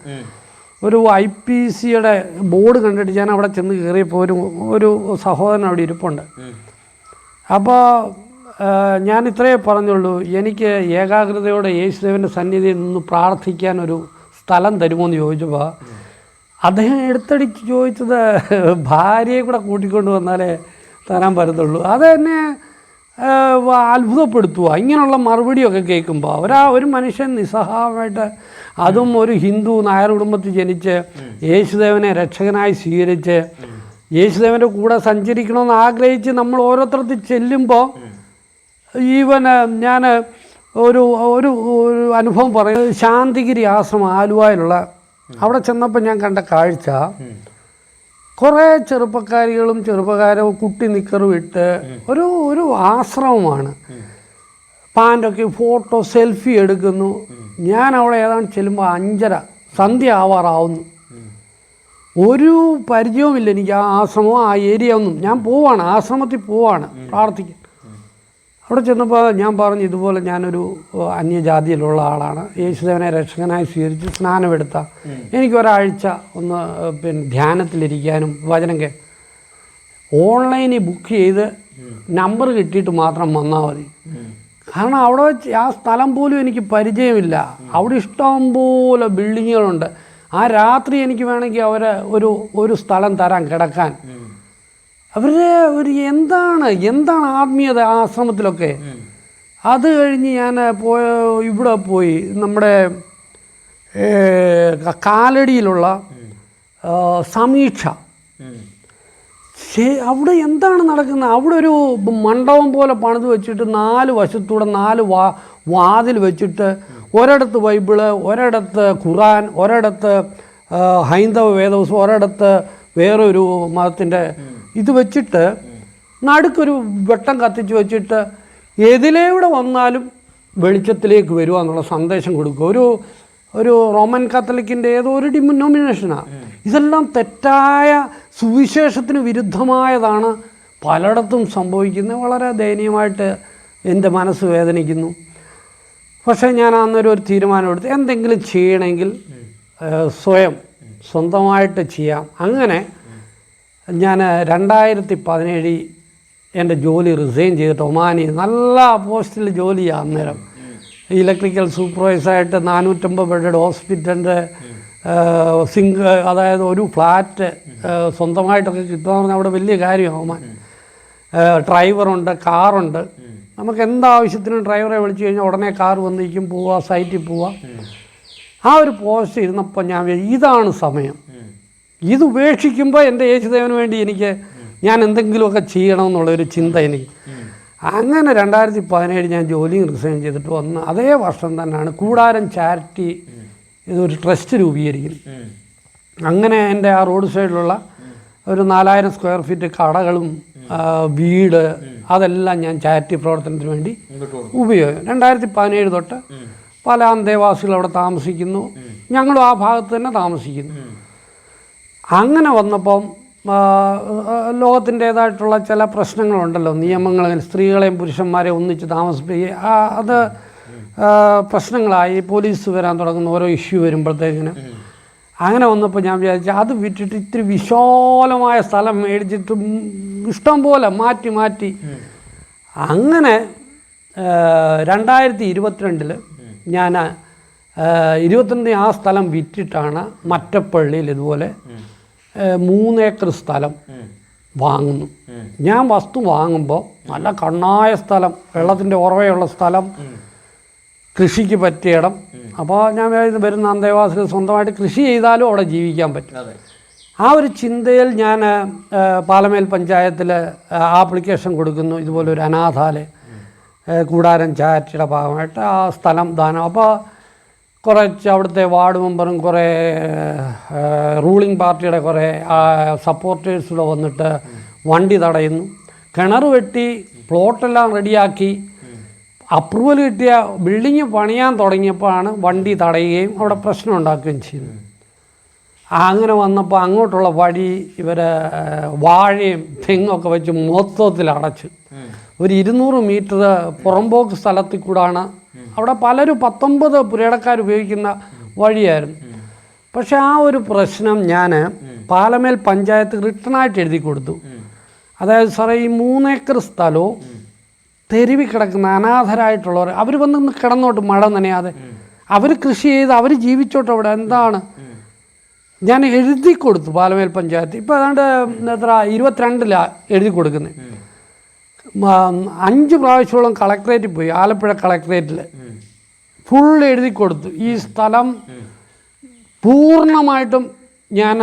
ഒരു IPCയുടെ ബോർഡ് കണ്ടിട്ട് ഞാൻ അവിടെ ചെന്ന് കയറിയപ്പോൾ ഒരു സഹോദരൻ അവിടെ ഇരിപ്പുണ്ട്. അപ്പോൾ ഞാൻ ഇത്രയേ പറഞ്ഞുള്ളൂ, എനിക്ക് ഏകാഗ്രതയോടെ യേശുദേവൻ്റെ സന്നിധിയിൽ നിന്ന് പ്രാർത്ഥിക്കാനൊരു സ്ഥലം തരുമോ എന്ന് ചോദിച്ചപ്പോൾ അദ്ദേഹം എടുത്തടിച്ച് ചോദിച്ചത് ഭാര്യയെ കൂടെ കൂട്ടിക്കൊണ്ട് വന്നാലേ തരാൻ പറ്റത്തുള്ളൂ. അതെന്നെ അത്ഭുതപ്പെടുത്തുക. ഇങ്ങനെയുള്ള മറുപടിയൊക്കെ കേൾക്കുമ്പോൾ ഒരു മനുഷ്യൻ നിസ്സഹായമായിട്ട്, അതും ഒരു ഹിന്ദു നായർ കുടുംബത്തിൽ ജനിച്ച് യേശുദേവനെ രക്ഷകനായി സ്വീകരിച്ച് യേശുദേവൻ്റെ കൂടെ സഞ്ചരിക്കണമെന്ന് ആഗ്രഹിച്ച് നമ്മൾ ഓരോരുത്തർത്തിൽ ചെല്ലുമ്പോൾ, ഈവൻ ഞാൻ ഒരു അനുഭവം പറയുന്നത്, ശാന്തിഗിരി ആശ്രമം ആലുവയിലുള്ള അവിടെ ചെന്നപ്പോൾ ഞാൻ കണ്ട കാഴ്ച, കുറേ ചെറുപ്പക്കാരും കുട്ടി നിക്കറും ഇട്ട് ഒരു ആശ്രമമാണ്. പാൻ്റൊക്കെ ഫോട്ടോ സെൽഫി എടുക്കുന്നു. ഞാൻ അവിടെ ഏതാണ്ട് ചെല്ലുമ്പോൾ 5:30 സന്ധ്യ ആവാറാവുന്നു. ഒരു പരിചയവുമില്ല എനിക്ക് ആ ആശ്രമം, ആ ഏരിയ ഒന്നും. ഞാൻ പോവാണ്, ആശ്രമത്തിൽ പോവാണ് പ്രാർത്ഥിക്കാൻ. അവിടെ ചെന്നപ്പോൾ ഞാൻ പറഞ്ഞു, ഇതുപോലെ ഞാനൊരു അന്യജാതിയിലുള്ള ആളാണ്, യേശുദേവനെ രക്ഷകനായി സ്വീകരിച്ച് സ്നാനമെടുത്ത എനിക്കൊരാഴ്ച ഒന്ന് ധ്യാനത്തിലിരിക്കാനും വചനം ഓൺലൈനിൽ ബുക്ക് ചെയ്ത് നമ്പർ കിട്ടിയിട്ട് മാത്രം വന്നാൽ മതി. കാരണം അവിടെ വെച്ച് ആ സ്ഥലം പോലും എനിക്ക് പരിചയമില്ല. അവിടെ ഇഷ്ടംപോലെ ബിൽഡിങ്ങുകളുണ്ട്. ആ രാത്രി എനിക്ക് വേണമെങ്കിൽ അവരെ ഒരു സ്ഥലം തരാൻ കിടക്കാൻ. അവരുടെ എന്താണ് ആത്മീയത ആ ആശ്രമത്തിലൊക്കെ. അത് കഴിഞ്ഞ് ഞാൻ ഇവിടെ പോയി നമ്മുടെ കാലടിയിലുള്ള സമീക്ഷ. അവിടെ എന്താണ് നടക്കുന്നത്? അവിടെ ഒരു മണ്ഡപം പോലെ പണിത് വെച്ചിട്ട് 4 വശത്തൂടെ 4 വാതിൽ വെച്ചിട്ട്, ഒരിടത്ത് ബൈബിള്, ഒരിടത്ത് ഖുറാൻ, ഒരിടത്ത് ഹൈന്ദവ വേദപുസ്തകം, ഒരിടത്ത് വേറൊരു മതത്തിൻ്റെ ഇത് വെച്ചിട്ട് നടുക്കൊരു വെട്ടം കത്തിച്ച് വെച്ചിട്ട് ഏതിലൂടെ വന്നാലും വെളിച്ചത്തിലേക്ക് വരിക എന്നുള്ള സന്ദേശം കൊടുക്കുക. ഒരു റോമൻ കാത്തലിക്കിൻ്റെ ഏതോ ഒരു ഡിനോമിനേഷനാണ്. ഇതെല്ലാം തെറ്റായ സുവിശേഷത്തിന് വിരുദ്ധമായതാണ് പലയിടത്തും സംഭവിക്കുന്നത്. വളരെ ദയനീയമായിട്ട് എൻ്റെ മനസ്സ് വേദനിക്കുന്നു. പക്ഷേ ഞാൻ അന്നൊരു തീരുമാനമെടുത്ത് എന്തെങ്കിലും ചെയ്യണമെങ്കിൽ സ്വന്തമായിട്ട് ചെയ്യാം. അങ്ങനെ ഞാൻ 2017 എൻ്റെ ജോലി റിസൈൻ ചെയ്തിട്ട് ഒമാനി നല്ല പോസ്റ്റിൽ ജോലിയാണ്. അന്നേരം ഇലക്ട്രിക്കൽ സൂപ്പർവൈസറായിട്ട് 450 ബെഡഡ് ഹോസ്പിറ്റലിൻ്റെ അതായത് ഒരു ഫ്ലാറ്റ് സ്വന്തമായിട്ടൊക്കെ കിട്ടുക പറഞ്ഞാൽ അവിടെ വലിയ കാര്യമാണ്. ഒമാൻ ഡ്രൈവറുണ്ട്, കാറുണ്ട്. നമുക്ക് എന്താവശ്യത്തിനും ഡ്രൈവറെ വിളിച്ചു കഴിഞ്ഞാൽ ഉടനെ കാർ വന്നിരിക്കും, പോവുക, സൈറ്റിൽ പോവുക. ആ ഒരു പോസ്റ്റ് ഇരുന്നപ്പോൾ ഞാൻ ഇതാണ് സമയം. ഇത് ഉപേക്ഷിക്കുമ്പോൾ എൻ്റെ യേശുദേവന് വേണ്ടി ഞാൻ എന്തെങ്കിലുമൊക്കെ ചെയ്യണമെന്നുള്ളൊരു ചിന്ത എനിക്ക്. അങ്ങനെ 2017 ഞാൻ ജോലിയും റിസൈൻ ചെയ്തിട്ട് വന്ന് അതേ വർഷം തന്നെയാണ് കൂടാരം ചാരിറ്റി ഇതൊരു ട്രസ്റ്റ് രൂപീകരിക്കുന്നത്. അങ്ങനെ എൻ്റെ ആ റോഡ് സൈഡിലുള്ള ഒരു 4000 സ്ക്വയർ ഫീറ്റ് കടകളും വീട് അതെല്ലാം ഞാൻ ചാരിറ്റി പ്രവർത്തനത്തിന് വേണ്ടി ഉപയോഗിക്കും. 2017 തൊട്ട് പല അന്തേവാസികൾ അവിടെ താമസിക്കുന്നു, ഞങ്ങളും ആ ഭാഗത്ത് തന്നെ താമസിക്കുന്നു. അങ്ങനെ വന്നപ്പം ലോകത്തിൻ്റേതായിട്ടുള്ള ചില പ്രശ്നങ്ങളുണ്ടല്ലോ, നിയമങ്ങൾ, സ്ത്രീകളെയും പുരുഷന്മാരെയും ഒന്നിച്ച് താമസിപ്പിക്കുക, അത് പ്രശ്നങ്ങളായി. പോലീസ് വരാൻ തുടങ്ങുന്ന ഓരോ ഇഷ്യൂ വരുമ്പോഴത്തേക്കിന്. അങ്ങനെ വന്നപ്പോൾ ഞാൻ വിചാരിച്ചു അത് വിട്ടിട്ട് ഇത്തിരി വിശാലമായ സ്ഥലം മേടിച്ചിട്ട് ഇഷ്ടം പോലെ മാറ്റി അങ്ങനെ 2022 ഞാൻ 22 ആ സ്ഥലം വിറ്റിട്ടാണ് മറ്റപ്പള്ളിയിൽ ഇതുപോലെ 3 ഏക്കർ സ്ഥലം വാങ്ങുന്നു. ഞാൻ വസ്തു വാങ്ങുമ്പോൾ നല്ല കണ്ണായ സ്ഥലം, വെള്ളത്തിൻ്റെ ഉറവയുള്ള സ്ഥലം, കൃഷിക്ക് പറ്റിയ ഇടം. അപ്പോൾ ഞാൻ വരുന്ന അന്തേവാസികൾ സ്വന്തമായിട്ട് കൃഷി ചെയ്താലും അവിടെ ജീവിക്കാൻ പറ്റും. ആ ഒരു ചിന്തയിൽ ഞാൻ പാലമേൽ പഞ്ചായത്തിൽ ആപ്ലിക്കേഷൻ കൊടുക്കുന്നു, ഇതുപോലെ ഒരു അനാഥാലയം കൂടാരം ചാരിറ്റിയുടെ ഭാഗമായിട്ട് ആ സ്ഥലം ദാനം. അപ്പോൾ കുറച്ച് അവിടുത്തെ വാർഡ് മെമ്പറും കുറേ റൂളിംഗ് പാർട്ടിയുടെ കുറേ സപ്പോർട്ടേഴ്സിലൂടെ വന്നിട്ട് വണ്ടി തടയുന്നു. കിണർ വെട്ടി പ്ലോട്ടെല്ലാം റെഡിയാക്കി അപ്രൂവൽ കിട്ടിയ ബിൽഡിങ് പണിയാൻ തുടങ്ങിയപ്പോഴാണ് വണ്ടി തടയുകയും അവിടെ പ്രശ്നം ഉണ്ടാക്കുകയും ചെയ്യുന്നത്. അങ്ങനെ വന്നപ്പോൾ അങ്ങോട്ടുള്ള വഴി ഇവർ വാഴയും തെങ്ങൊക്കെ വെച്ച് മൊത്തത്തിൽ അടച്ചു. ഒരു 200 മീറ്റർ പുറമ്പോക്ക് സ്ഥലത്തിൽ കൂടാണ്. അവിടെ പലരും 19 പുരയിടക്കാർ ഉപയോഗിക്കുന്ന വഴിയായിരുന്നു. പക്ഷെ ആ ഒരു പ്രശ്നം ഞാൻ പാലമേൽ പഞ്ചായത്ത് റിട്ടേണായിട്ട് എഴുതി കൊടുത്തു. അതായത് സാറേ, ഈ 3 ഏക്കർ സ്ഥലവും തെരുവി കിടക്കുന്ന അനാഥരായിട്ടുള്ളവർ അവർ വന്ന് കിടന്നോട്ട്, മഴ നനയാതെ അവർ കൃഷി ചെയ്ത് അവർ ജീവിച്ചോട്ട്. അവിടെ എന്താണ് ഞാൻ എഴുതി കൊടുത്തു പാലമേൽ പഞ്ചായത്ത്. ഇപ്പോൾ ഏതാണ്ട് 22 എഴുതി കൊടുക്കുന്നത്. 5 പ്രാവശ്യത്തോളം കളക്ട്രേറ്റിൽ പോയി, ആലപ്പുഴ കളക്ട്രേറ്റിൽ ഫുൾ എഴുതി കൊടുത്തു. ഈ സ്ഥലം പൂർണ്ണമായിട്ടും ഞാൻ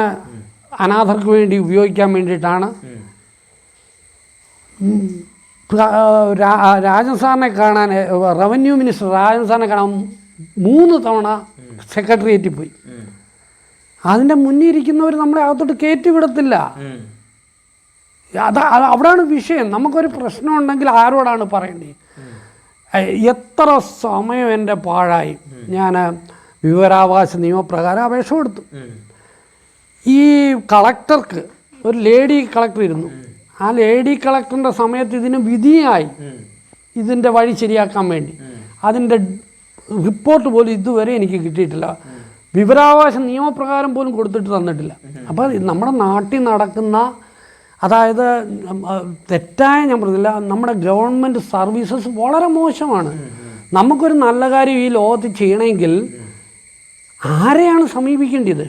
അനാഥർക്ക് വേണ്ടി ഉപയോഗിക്കാൻ വേണ്ടിയിട്ടാണ്. രാജൻ സാറിനെ കാണാൻ, റവന്യൂ മിനിസ്റ്റർ രാജൻ സാറിനെ കാണാൻ 3 തവണ സെക്രട്ടേറിയറ്റിൽ പോയി. അതിൻ്റെ മുന്നിൽ ഇരിക്കുന്നവർ നമ്മളെ അകത്തോട്ട് കയറ്റി വിടത്തില്ല. അവിടാണ് വിഷയം. നമുക്കൊരു പ്രശ്നം ഉണ്ടെങ്കിൽ ആരോടാണ് പറയേണ്ടത്? എത്ര സമയം എൻ്റെ പാഴായി. ഞാൻ വിവരാവകാശ നിയമപ്രകാരം അപേക്ഷ കൊടുത്തു. ഈ കളക്ടർക്ക് ഒരു ലേഡി കളക്ടർ ഇരുന്നു. ആ ലേഡി കളക്ടറിൻ്റെ സമയത്ത് ഇതിന് വിധിയായി, ഇതിൻ്റെ വഴി ശരിയാക്കാൻ വേണ്ടി. അതിൻ്റെ റിപ്പോർട്ട് പോലും ഇതുവരെ എനിക്ക് കിട്ടിയിട്ടില്ല. വിവരാവകാശ നിയമപ്രകാരം പോലും കൊടുത്തിട്ട് തന്നിട്ടില്ല. അപ്പോൾ നമ്മുടെ നാട്ടിൽ നടക്കുന്ന, അതായത് തെറ്റായ ഞാൻ പറഞ്ഞില്ല, നമ്മുടെ ഗവൺമെൻറ് സർവീസസ് വളരെ മോശമാണ്. നമുക്കൊരു നല്ല കാര്യം ഈ ലോകത്ത് ചെയ്യണമെങ്കിൽ ആരെയാണ് സമീപിക്കേണ്ടത്?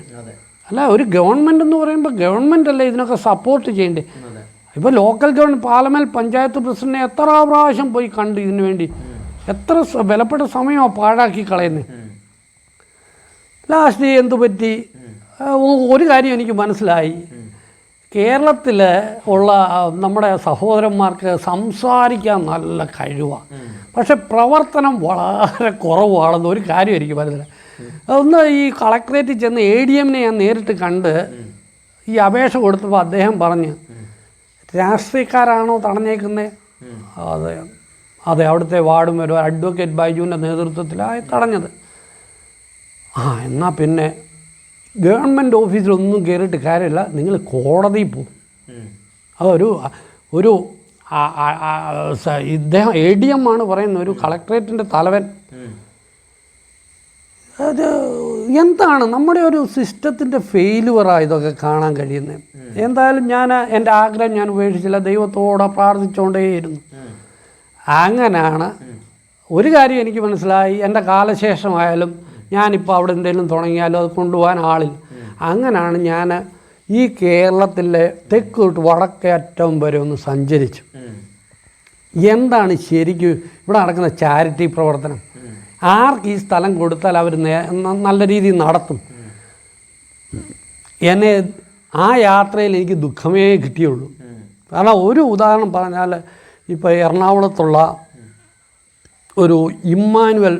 അല്ല, ഒരു ഗവൺമെൻറ് എന്ന് പറയുമ്പോൾ ഗവൺമെൻറ് അല്ലേ ഇതിനൊക്കെ സപ്പോർട്ട് ചെയ്യേണ്ടത്. ഇപ്പോൾ ലോക്കൽ ഗവൺമെൻറ്, പാർലമെൻറ്റ്, പഞ്ചായത്ത് പ്രസിഡന്റിനെ എത്ര പ്രാവശ്യം പോയി കണ്ട് ഇതിനു വേണ്ടി എത്ര വിലപ്പെട്ട സമയമാണ് പാഴാക്കി കളയുന്നത്. ലാസ്റ്റ് എന്തു പറ്റി? ഒരു കാര്യം എനിക്ക് മനസ്സിലായി. കേരളത്തിൽ ഉള്ള നമ്മുടെ സഹോദരന്മാർക്ക് സംസാരിക്കാൻ നല്ല കഴിവാണ്, പക്ഷെ പ്രവർത്തനം വളരെ കുറവാണെന്ന് ഒരു കാര്യം എനിക്ക് മനസ്സിലായി. ഒന്ന് ഈ കളക്ടറേറ്റിൽ ചെന്ന് ADM ഞാൻ നേരിട്ട് കണ്ട് ഈ അപേക്ഷ കൊടുത്തപ്പോൾ അദ്ദേഹം പറഞ്ഞ്, രാഷ്ട്രീയക്കാരാണോ തടഞ്ഞേക്കുന്നത്? അതെ അതെ, അവിടുത്തെ വാർഡും ഒരു അഡ്വക്കേറ്റ് ബൈജുവിൻ്റെ നേതൃത്വത്തിലായി തടഞ്ഞത്. എന്നാൽ പിന്നെ ഗവൺമെൻറ് ഓഫീസിലൊന്നും കയറിയിട്ട് കാര്യമില്ല, നിങ്ങൾ കോടതിയിൽ പോകും. അതൊരു ഒരു ഇദ്ദേഹം ADM ആണ് പറയുന്നത്, ഒരു കളക്ടറേറ്റിൻ്റെ തലവൻ. അത് എന്താണ് നമ്മുടെ ഒരു സിസ്റ്റത്തിൻ്റെ ഫെയിലുവറാണ് ഇതൊക്കെ കാണാൻ കഴിയുന്നത്. എന്തായാലും ഞാൻ എൻ്റെ ആഗ്രഹം ഞാൻ ഉപേക്ഷിച്ചില്ല, ദൈവത്തോടെ പ്രാർത്ഥിച്ചുകൊണ്ടേയിരുന്നു. അങ്ങനെയാണ് ഒരു കാര്യം എനിക്ക് മനസ്സിലായി, എൻ്റെ കാലശേഷമായാലും ഞാനിപ്പോൾ അവിടെ എന്തെങ്കിലും തുടങ്ങിയാലും അത് കൊണ്ടുപോകാൻ ആളില്ല. അങ്ങനെയാണ് ഞാൻ ഈ കേരളത്തിലെ തെക്ക് തൊട്ട് വടക്കേ അറ്റം വരെ ഒന്ന് സഞ്ചരിച്ചു. എന്താണ് ശരിക്കും ഇവിടെ നടക്കുന്ന ചാരിറ്റി പ്രവർത്തനം? ആർക്ക് ഈ സ്ഥലം കൊടുത്താൽ അവർ നല്ല രീതിയിൽ നടത്തും? എന്നെ ആ യാത്രയിൽ എനിക്ക് ദുഃഖമേ കിട്ടിയുള്ളൂ. കാരണം ഒരു ഉദാഹരണം പറഞ്ഞാൽ, ഇപ്പോൾ എറണാകുളത്തുള്ള ഒരു ഇമ്മാനുവൽ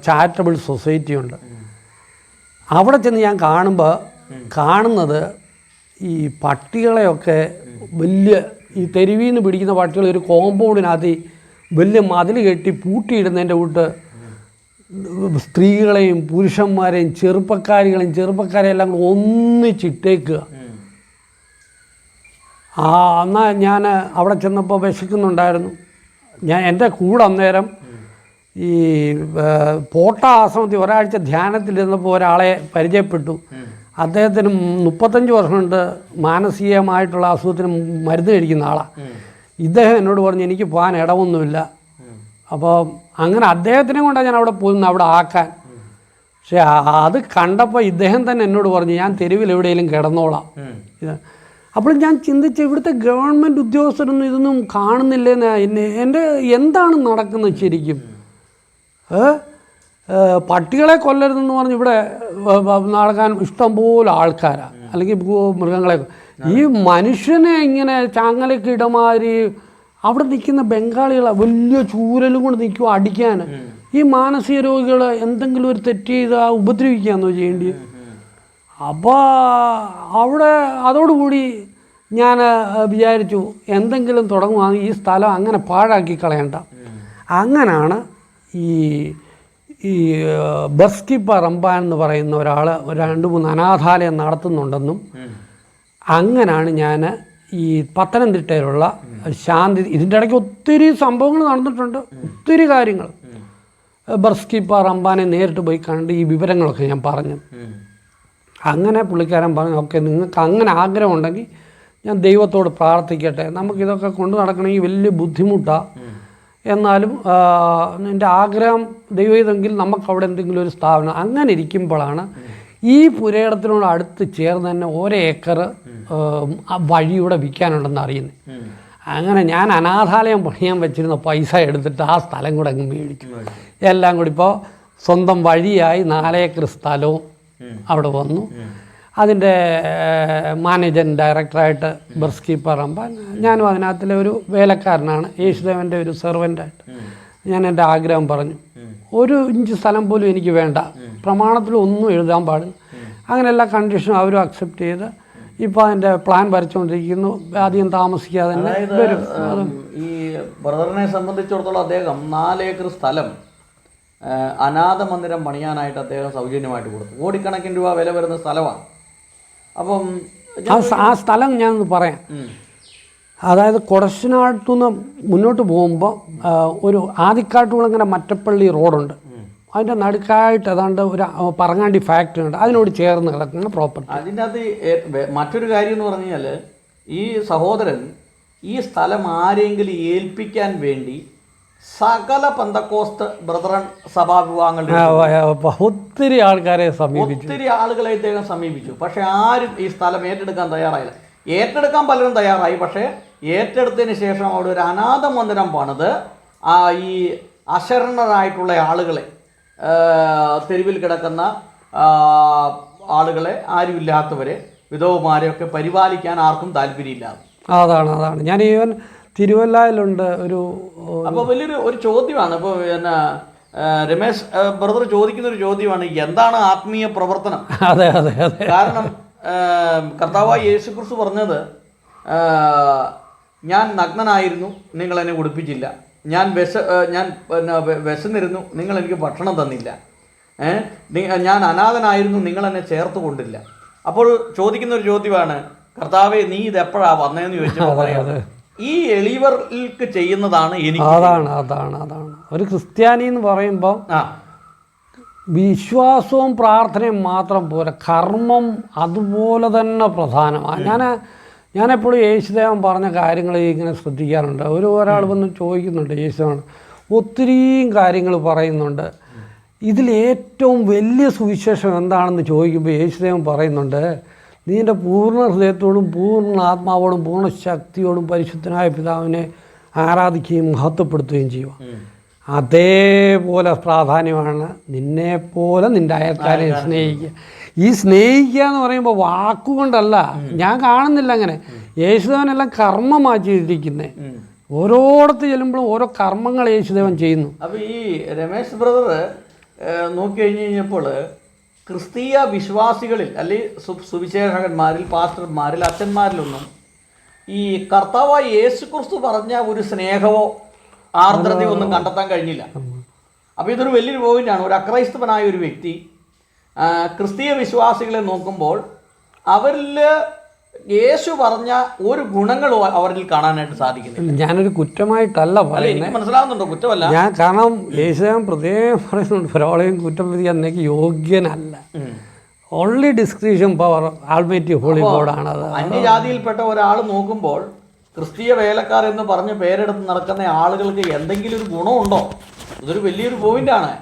ചാരിറ്റബിൾ സൊസൈറ്റി ഉണ്ട്. അവിടെ ചെന്ന് ഞാൻ കാണുന്നത് ഈ പട്ടികളെയൊക്കെ വലിയ ഈ തെരുവിൽ നിന്ന് പിടിക്കുന്ന പട്ടികൾ ഒരു കോമ്പൗണ്ടിനകത്ത് വലിയ മതിൽ കെട്ടി പൂട്ടിയിടുന്നതിൻ്റെ കൂട്ട് സ്ത്രീകളെയും പുരുഷന്മാരെയും ചെറുപ്പക്കാരെയെല്ലാം ഒന്നിച്ചിട്ടേക്കുക. എന്നാൽ ഞാൻ അവിടെ ചെന്നപ്പോൾ വിശക്കുന്നുണ്ടായിരുന്നു. എൻ്റെ കൂടെ അന്നേരം ഈ പോട്ട ആശ്രമത്തിൽ ഒരാഴ്ച ധ്യാനത്തിലിരുന്നപ്പോൾ ഒരാളെ പരിചയപ്പെട്ടു. അദ്ദേഹത്തിന് 35 വർഷം കൊണ്ട് മാനസികമായിട്ടുള്ള അസുഖത്തിന് മരുന്ന് കഴിക്കുന്ന ആളാണ്. ഇദ്ദേഹം എന്നോട് പറഞ്ഞു, എനിക്ക് പോകാൻ ഇടമൊന്നുമില്ല. അപ്പോൾ അങ്ങനെ അദ്ദേഹത്തിനെ കൊണ്ടാണ് ഞാൻ അവിടെ പോകുന്നത്, അവിടെ ആക്കാൻ. പക്ഷെ അത് കണ്ടപ്പോൾ ഇദ്ദേഹം തന്നെ എന്നോട് പറഞ്ഞു, ഞാൻ തെരുവിൽ എവിടെയെങ്കിലും കിടന്നോളാം. അപ്പോൾ ഞാൻ ചിന്തിച്ച്, ഇവിടുത്തെ ഗവൺമെൻറ് ഉദ്യോഗസ്ഥരൊന്നും ഇതൊന്നും കാണുന്നില്ലെന്ന്. എൻ്റെ എന്താണ് നടക്കുന്നത് ശരിക്കും? പട്ടികളെ കൊല്ലരുതെന്ന് പറഞ്ഞ് ഇവിടെ നടക്കാൻ ഇഷ്ടംപോലെ ആൾക്കാരാണ്, അല്ലെങ്കിൽ മൃഗങ്ങളെ. ഈ മനുഷ്യനെ ഇങ്ങനെ ചാങ്ങലൊക്കെ ഇടമാതിരി അവിടെ നിൽക്കുന്ന ബംഗാളികളെ വലിയ ചൂരലും കൊണ്ട് നിൽക്കുക അടിക്കാൻ. ഈ മാനസിക രോഗികൾ എന്തെങ്കിലും ഒരു തെറ്റ് ചെയ്താൽ ഉപദ്രവിക്കുകയാണെന്നോ ചെയ്യേണ്ടത്? അപ്പോൾ അവിടെ അതോടുകൂടി ഞാൻ വിചാരിച്ചു, എന്തെങ്കിലും തുടങ്ങുവാണെങ്കിൽ ഈ സ്ഥലം അങ്ങനെ പാഴാക്കി കളയണ്ട. അങ്ങനെയാണ് ഈ ബർസ്കിപ്പ റംബാൻ എന്ന് പറയുന്ന ഒരാൾ 2-3 അനാഥാലയം നടത്തുന്നുണ്ടെന്നും, അങ്ങനെയാണ് ഞാൻ ഈ പത്തനംതിട്ടയിലുള്ള ശാന്തി, ഇതിൻ്റെ ഇടയ്ക്ക് ഒത്തിരി സംഭവങ്ങൾ നടന്നിട്ടുണ്ട്, ഒത്തിരി കാര്യങ്ങൾ. ബർസ്കിപ്പ റംബാനെ നേരിട്ട് പോയി കണ്ട് ഈ വിവരങ്ങളൊക്കെ ഞാൻ പറഞ്ഞു. അങ്ങനെ പുള്ളിക്കാരൻ പറഞ്ഞു, ഓക്കെ, നിങ്ങൾക്ക് അങ്ങനെ ആഗ്രഹമുണ്ടെങ്കിൽ ഞാൻ ദൈവത്തോട് പ്രാർത്ഥിക്കട്ടെ, നമുക്കിതൊക്കെ കൊണ്ട് നടക്കണമെങ്കിൽ വലിയ ബുദ്ധിമുട്ടാണ്, എന്നാലും എൻ്റെ ആഗ്രഹം ദൈവമെങ്കിൽ നമുക്കവിടെ എന്തെങ്കിലും ഒരു സ്ഥാപനം. അങ്ങനെ ഇരിക്കുമ്പോഴാണ് ഈ പുരയിടത്തിനോട് അടുത്ത് ചേർന്ന് തന്നെ 1 ഏക്കർ വഴിയൂടെ വിൽക്കാനുണ്ടെന്ന് അറിയുന്നത്. അങ്ങനെ ഞാൻ അനാഥാലയം പണിയാൻ വെച്ചിരുന്ന പൈസ എടുത്തിട്ട് ആ സ്ഥലം കൂടെ അങ്ങ് മേടിച്ചു. എല്ലാം കൂടി ഇപ്പോൾ സ്വന്തം വഴിയായി 4 ഏക്കർ സ്ഥലവും അവിടെ വന്നു. അതിൻ്റെ മാനേജറിങ് ഡയറക്ടറായിട്ട് ബർസ്കിപ്പ റംബാൻ, ഞാനും അതിനകത്തിലെ ഒരു വേലക്കാരനാണ്, യേശുദേവൻ്റെ ഒരു സെർവൻ്റായിട്ട്. ഞാൻ എൻ്റെ ആഗ്രഹം പറഞ്ഞു, 1 ഇഞ്ച് സ്ഥലം പോലും എനിക്ക് വേണ്ട, പ്രമാണത്തിലൊന്നും എഴുതാൻ പാടില്ല, അങ്ങനെ എല്ലാ കണ്ടീഷനും അവരും അക്സെപ്റ്റ് ചെയ്ത് ഇപ്പോൾ അതിൻ്റെ പ്ലാൻ വരച്ചുകൊണ്ടിരിക്കുന്നു. അധികം താമസിക്കാതെ തന്നെ വരും. ഈ ബ്രദറിനെ സംബന്ധിച്ചിടത്തോളം അദ്ദേഹം 4 ഏക്കർ സ്ഥലം അനാഥ മന്ദിരം പണിയാനായിട്ട് അദ്ദേഹം സൗജന്യമായിട്ട് കൊടുത്തു. കോടിക്കണക്കിന് രൂപ വില വരുന്ന സ്ഥലമാണ്. അപ്പം ആ സ്ഥലം ഞാനൊന്ന് പറയാം. അതായത് കൊടശനാട്ടുനിന്ന് മുന്നോട്ട് പോകുമ്പോൾ ഒരു ആദിക്കാട്ടുകുളങ്ങര മറ്റപ്പള്ളി റോഡുണ്ട്. അതിൻ്റെ നടുക്കായിട്ട് ഏതാണ്ട് ഒരു പറങ്ങാണ്ടി ഫാക്ടറി ഉണ്ട്. അതിനോട് ചേർന്ന് കിടക്കുന്ന പ്രോപ്പർട്ടി. അതിൻ്റെ അകത്ത് മറ്റൊരു കാര്യം എന്ന് പറഞ്ഞു കഴിഞ്ഞാൽ ഈ സഹോദരൻ ഈ സ്ഥലം ആരെങ്കിലും ഏൽപ്പിക്കാൻ വേണ്ടി സകല പെന്തക്കോസ്ത് ബ്രദറൻ സഭാവിഭാഗങ്ങളുടെ ഒത്തിരി ആൾക്കാരെ സമീപിച്ചു, ഒത്തിരി ആളുകളെ ഇദ്ദേഹം സമീപിച്ചു. പക്ഷെ ആരും ഈ സ്ഥലം ഏറ്റെടുക്കാൻ തയ്യാറായില്ല. ഏറ്റെടുക്കാൻ പലരും തയ്യാറായി. പക്ഷേ ഏറ്റെടുത്തതിന് ശേഷം അവിടെ ഒരു അനാഥ മന്ദിരം പണിത് ഈ അശരണരായിട്ടുള്ള ആളുകളെ, തെരുവിൽ കിടക്കുന്ന ആളുകളെ, ആരുമില്ലാത്തവരെ, വിധവമാരെയൊക്കെ പരിപാലിക്കാൻ ആർക്കും താല്പര്യമില്ലാതെ. അതാണ് ഞാൻ ഈവൻ തിരുവല്ലയിലുണ്ട് ഒരു. അപ്പോൾ വലിയൊരു ചോദ്യമാണ്. ഇപ്പോൾ പിന്നെ രമേശ് ബ്രദർ ചോദിക്കുന്നൊരു ചോദ്യമാണ്, എന്താണ് ആത്മീയ പ്രവർത്തനം? അതെ. കാരണം കർത്താവായ യേശുക്രിസ്തു പറഞ്ഞത്, ഞാൻ നഗ്നനായിരുന്നു, നിങ്ങൾ എന്നെ ഉടുപ്പിച്ചില്ല. ഞാൻ വിശന്നിരുന്നു, നിങ്ങൾ എനിക്ക് ഭക്ഷണം തന്നില്ല. ഞാൻ അനാഥനായിരുന്നു, നിങ്ങൾ എന്നെ ചേർത്ത് കൊണ്ടില്ല. അപ്പോൾ ചോദിക്കുന്ന ഒരു ചോദ്യമാണ്, കർത്താവേ നീ ഇതെപ്പോഴാണ് വന്നതെന്ന് ചോദിച്ചപ്പോൾ പറയാം, ഈ എളിയവർക്ക് ചെയ്യുന്നതാണ് എനിക്ക്. അതാണ് ഒരു ക്രിസ്ത്യാനി എന്ന് പറയുമ്പോൾ വിശ്വാസവും പ്രാർത്ഥനയും മാത്രം പോരാ, കർമ്മം അതുപോലെ തന്നെ പ്രധാനമാണ്. ഞാനെപ്പോഴും യേശുദേവൻ പറഞ്ഞ കാര്യങ്ങൾ ഇങ്ങനെ ശ്രദ്ധിക്കാറുണ്ട്. ഒരാൾ വന്ന് ചോദിക്കുന്നുണ്ട്, യേശുദേവൻ ഒത്തിരിയും കാര്യങ്ങൾ പറയുന്നുണ്ട്, ഇതിലേറ്റവും വലിയ സുവിശേഷം എന്താണെന്ന് ചോദിക്കുമ്പോൾ യേശുദേവൻ പറയുന്നുണ്ട്, നീ എൻ്റെ പൂർണ്ണ ഹൃദയത്തോടും പൂർണ്ണ ആത്മാവോടും പൂർണ്ണ ശക്തിയോടും പരിശുദ്ധനായ പിതാവിനെ ആരാധിക്കുകയും മഹത്വപ്പെടുത്തുകയും ചെയ്യുക. അതേപോലെ പ്രാധാന്യമാണ് നിന്നെപ്പോലെ നിൻ്റെ അയൽക്കാരെ സ്നേഹിക്കുക. ഈ സ്നേഹിക്കുക എന്ന് പറയുമ്പോൾ വാക്കുകൊണ്ടല്ല, ഞാൻ കാണുന്നില്ല അങ്ങനെ. യേശുദേവനെല്ലാം കർമ്മമാണ് ചെയ്തിരിക്കുന്നത്. ഓരോടത്ത് ചെല്ലുമ്പോഴും ഓരോ കർമ്മങ്ങൾ യേശുദേവൻ ചെയ്യുന്നു. അപ്പോൾ ഈ രമേശ് ബ്രദർ നോക്കി കഴിഞ്ഞപ്പോൾ ക്രിസ്തീയ വിശ്വാസികളിൽ അല്ലെങ്കിൽ സുവിശേഷകന്മാരിൽ, പാസ്റ്റർമാരിൽ, അച്ഛന്മാരിലൊന്നും ഈ കർത്താവായ യേശുക്രിസ്തു പറഞ്ഞ ഒരു സ്നേഹമോ ആർദ്രതയോ ഒന്നും കണ്ടെത്താൻ കഴിഞ്ഞില്ല. അപ്പോൾ ഇതൊരു വലിയൊരു പോയിന്റാണ്. ഒരു അക്രൈസ്തവനായ ഒരു വ്യക്തി ക്രിസ്തീയ വിശ്വാസികളെ നോക്കുമ്പോൾ അവരിൽ യേശു പറഞ്ഞ ഒരു ഗുണങ്ങളും അവരിൽ കാണാനായിട്ട് സാധിക്കുന്നില്ല. ഞാനൊരു കുറ്റമായിട്ടല്ല പറയുന്നത്, മനസ്സിലാവുന്നുണ്ടോ? കുറ്റമല്ല. ഞാൻ കാരണം യേശുദേവൻ പ്രത്യേകം പറയുന്നുണ്ട്, ഒരാളെയും കുറ്റം വിധിക്കാൻ എനിക്ക് യോഗ്യനല്ല. Only description power almighty holy ഗോഡാണ്. അത് അന്യജാതിയിൽപ്പെട്ട ഒരാൾ നോക്കുമ്പോൾ ക്രിസ്തീയ വേലക്കാർ എന്ന് പറഞ്ഞ് പേരെടുത്ത് നടക്കുന്ന ആളുകൾക്ക് എന്തെങ്കിലും ഒരു ഗുണമുണ്ടോ? ഇതൊരു വലിയൊരു പോയിന്റാണ്.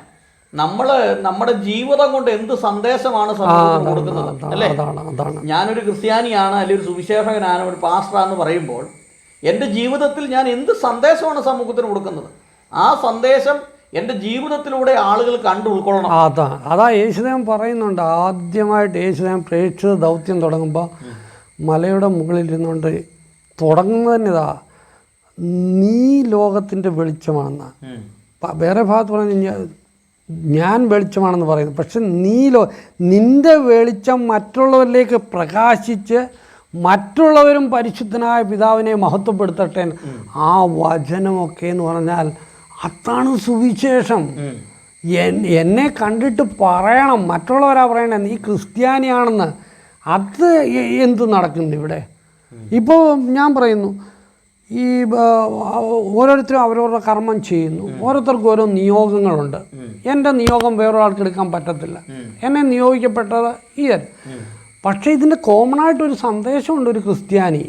നമ്മുടെ ജീവിതം കൊണ്ട് എന്ത് സന്ദേശമാണ് സമൂഹത്തിന് കൊടുക്കുന്നത്, അല്ലേ? ഞാനൊരു ക്രിസ്ത്യാനിയാണ്, അല്ലെങ്കിൽ ഒരു സുവിശേഷകനാണ്, ഒരു പാസ്റ്ററാന്ന് പറയുമ്പോൾ എൻ്റെ ജീവിതത്തിൽ ഞാൻ എന്ത് സന്ദേശമാണ് സമൂഹത്തിന് കൊടുക്കുന്നത്? ആ സന്ദേശം എൻ്റെ ജീവിതത്തിലൂടെ ആളുകൾ കണ്ടു ഉൾക്കൊള്ളണം. അതാ യേശുദേവൻ പറയുന്നുണ്ട്. ആദ്യമായിട്ട് യേശുദേവൻ പ്രേക്ഷിത ദൗത്യം തുടങ്ങുമ്പോൾ മലയുടെ മുകളിൽ ഇരുന്നുകൊണ്ട് തുടങ്ങുന്നത് തന്നെ ഇതാ, നീ ലോകത്തിൻ്റെ വെളിച്ചമാണെന്ന. വേറെ ഭാഗത്ത് പറഞ്ഞു ഞാൻ വെളിച്ചമാണെന്ന് പറയുന്നു. പക്ഷെ നിൻ്റെ വെളിച്ചം മറ്റുള്ളവരിലേക്ക് പ്രകാശിച്ച് മറ്റുള്ളവരും പരിശുദ്ധനായ പിതാവിനെ മഹത്വപ്പെടുത്തട്ടെ. ആ വചനമൊക്കെ എന്ന് പറഞ്ഞാൽ അതാണ് സുവിശേഷം. എന്നെ കണ്ടിട്ട് പറയണം, മറ്റുള്ളവരാ പറയണേ നീ ക്രിസ്ത്യാനിയാണെന്ന്. അത് എന്ത് നടക്കുന്നു ഇവിടെ? ഇപ്പോൾ ഞാൻ പറയുന്നു, ഈ ഓരോരുത്തരും അവരവരുടെ കർമ്മം ചെയ്യുന്നു. ഓരോരുത്തർക്കും ഓരോ നിയോഗങ്ങളുണ്ട്. എൻ്റെ നിയോഗം വേറൊരാൾക്ക് എടുക്കാൻ പറ്റത്തില്ല. എന്നെ നിയോഗിക്കപ്പെട്ടത് ഈയൻ. പക്ഷേ ഇതിൻ്റെ കോമൺ ആയിട്ടൊരു സന്ദേശമുണ്ട്. ഒരു ക്രിസ്ത്യാനി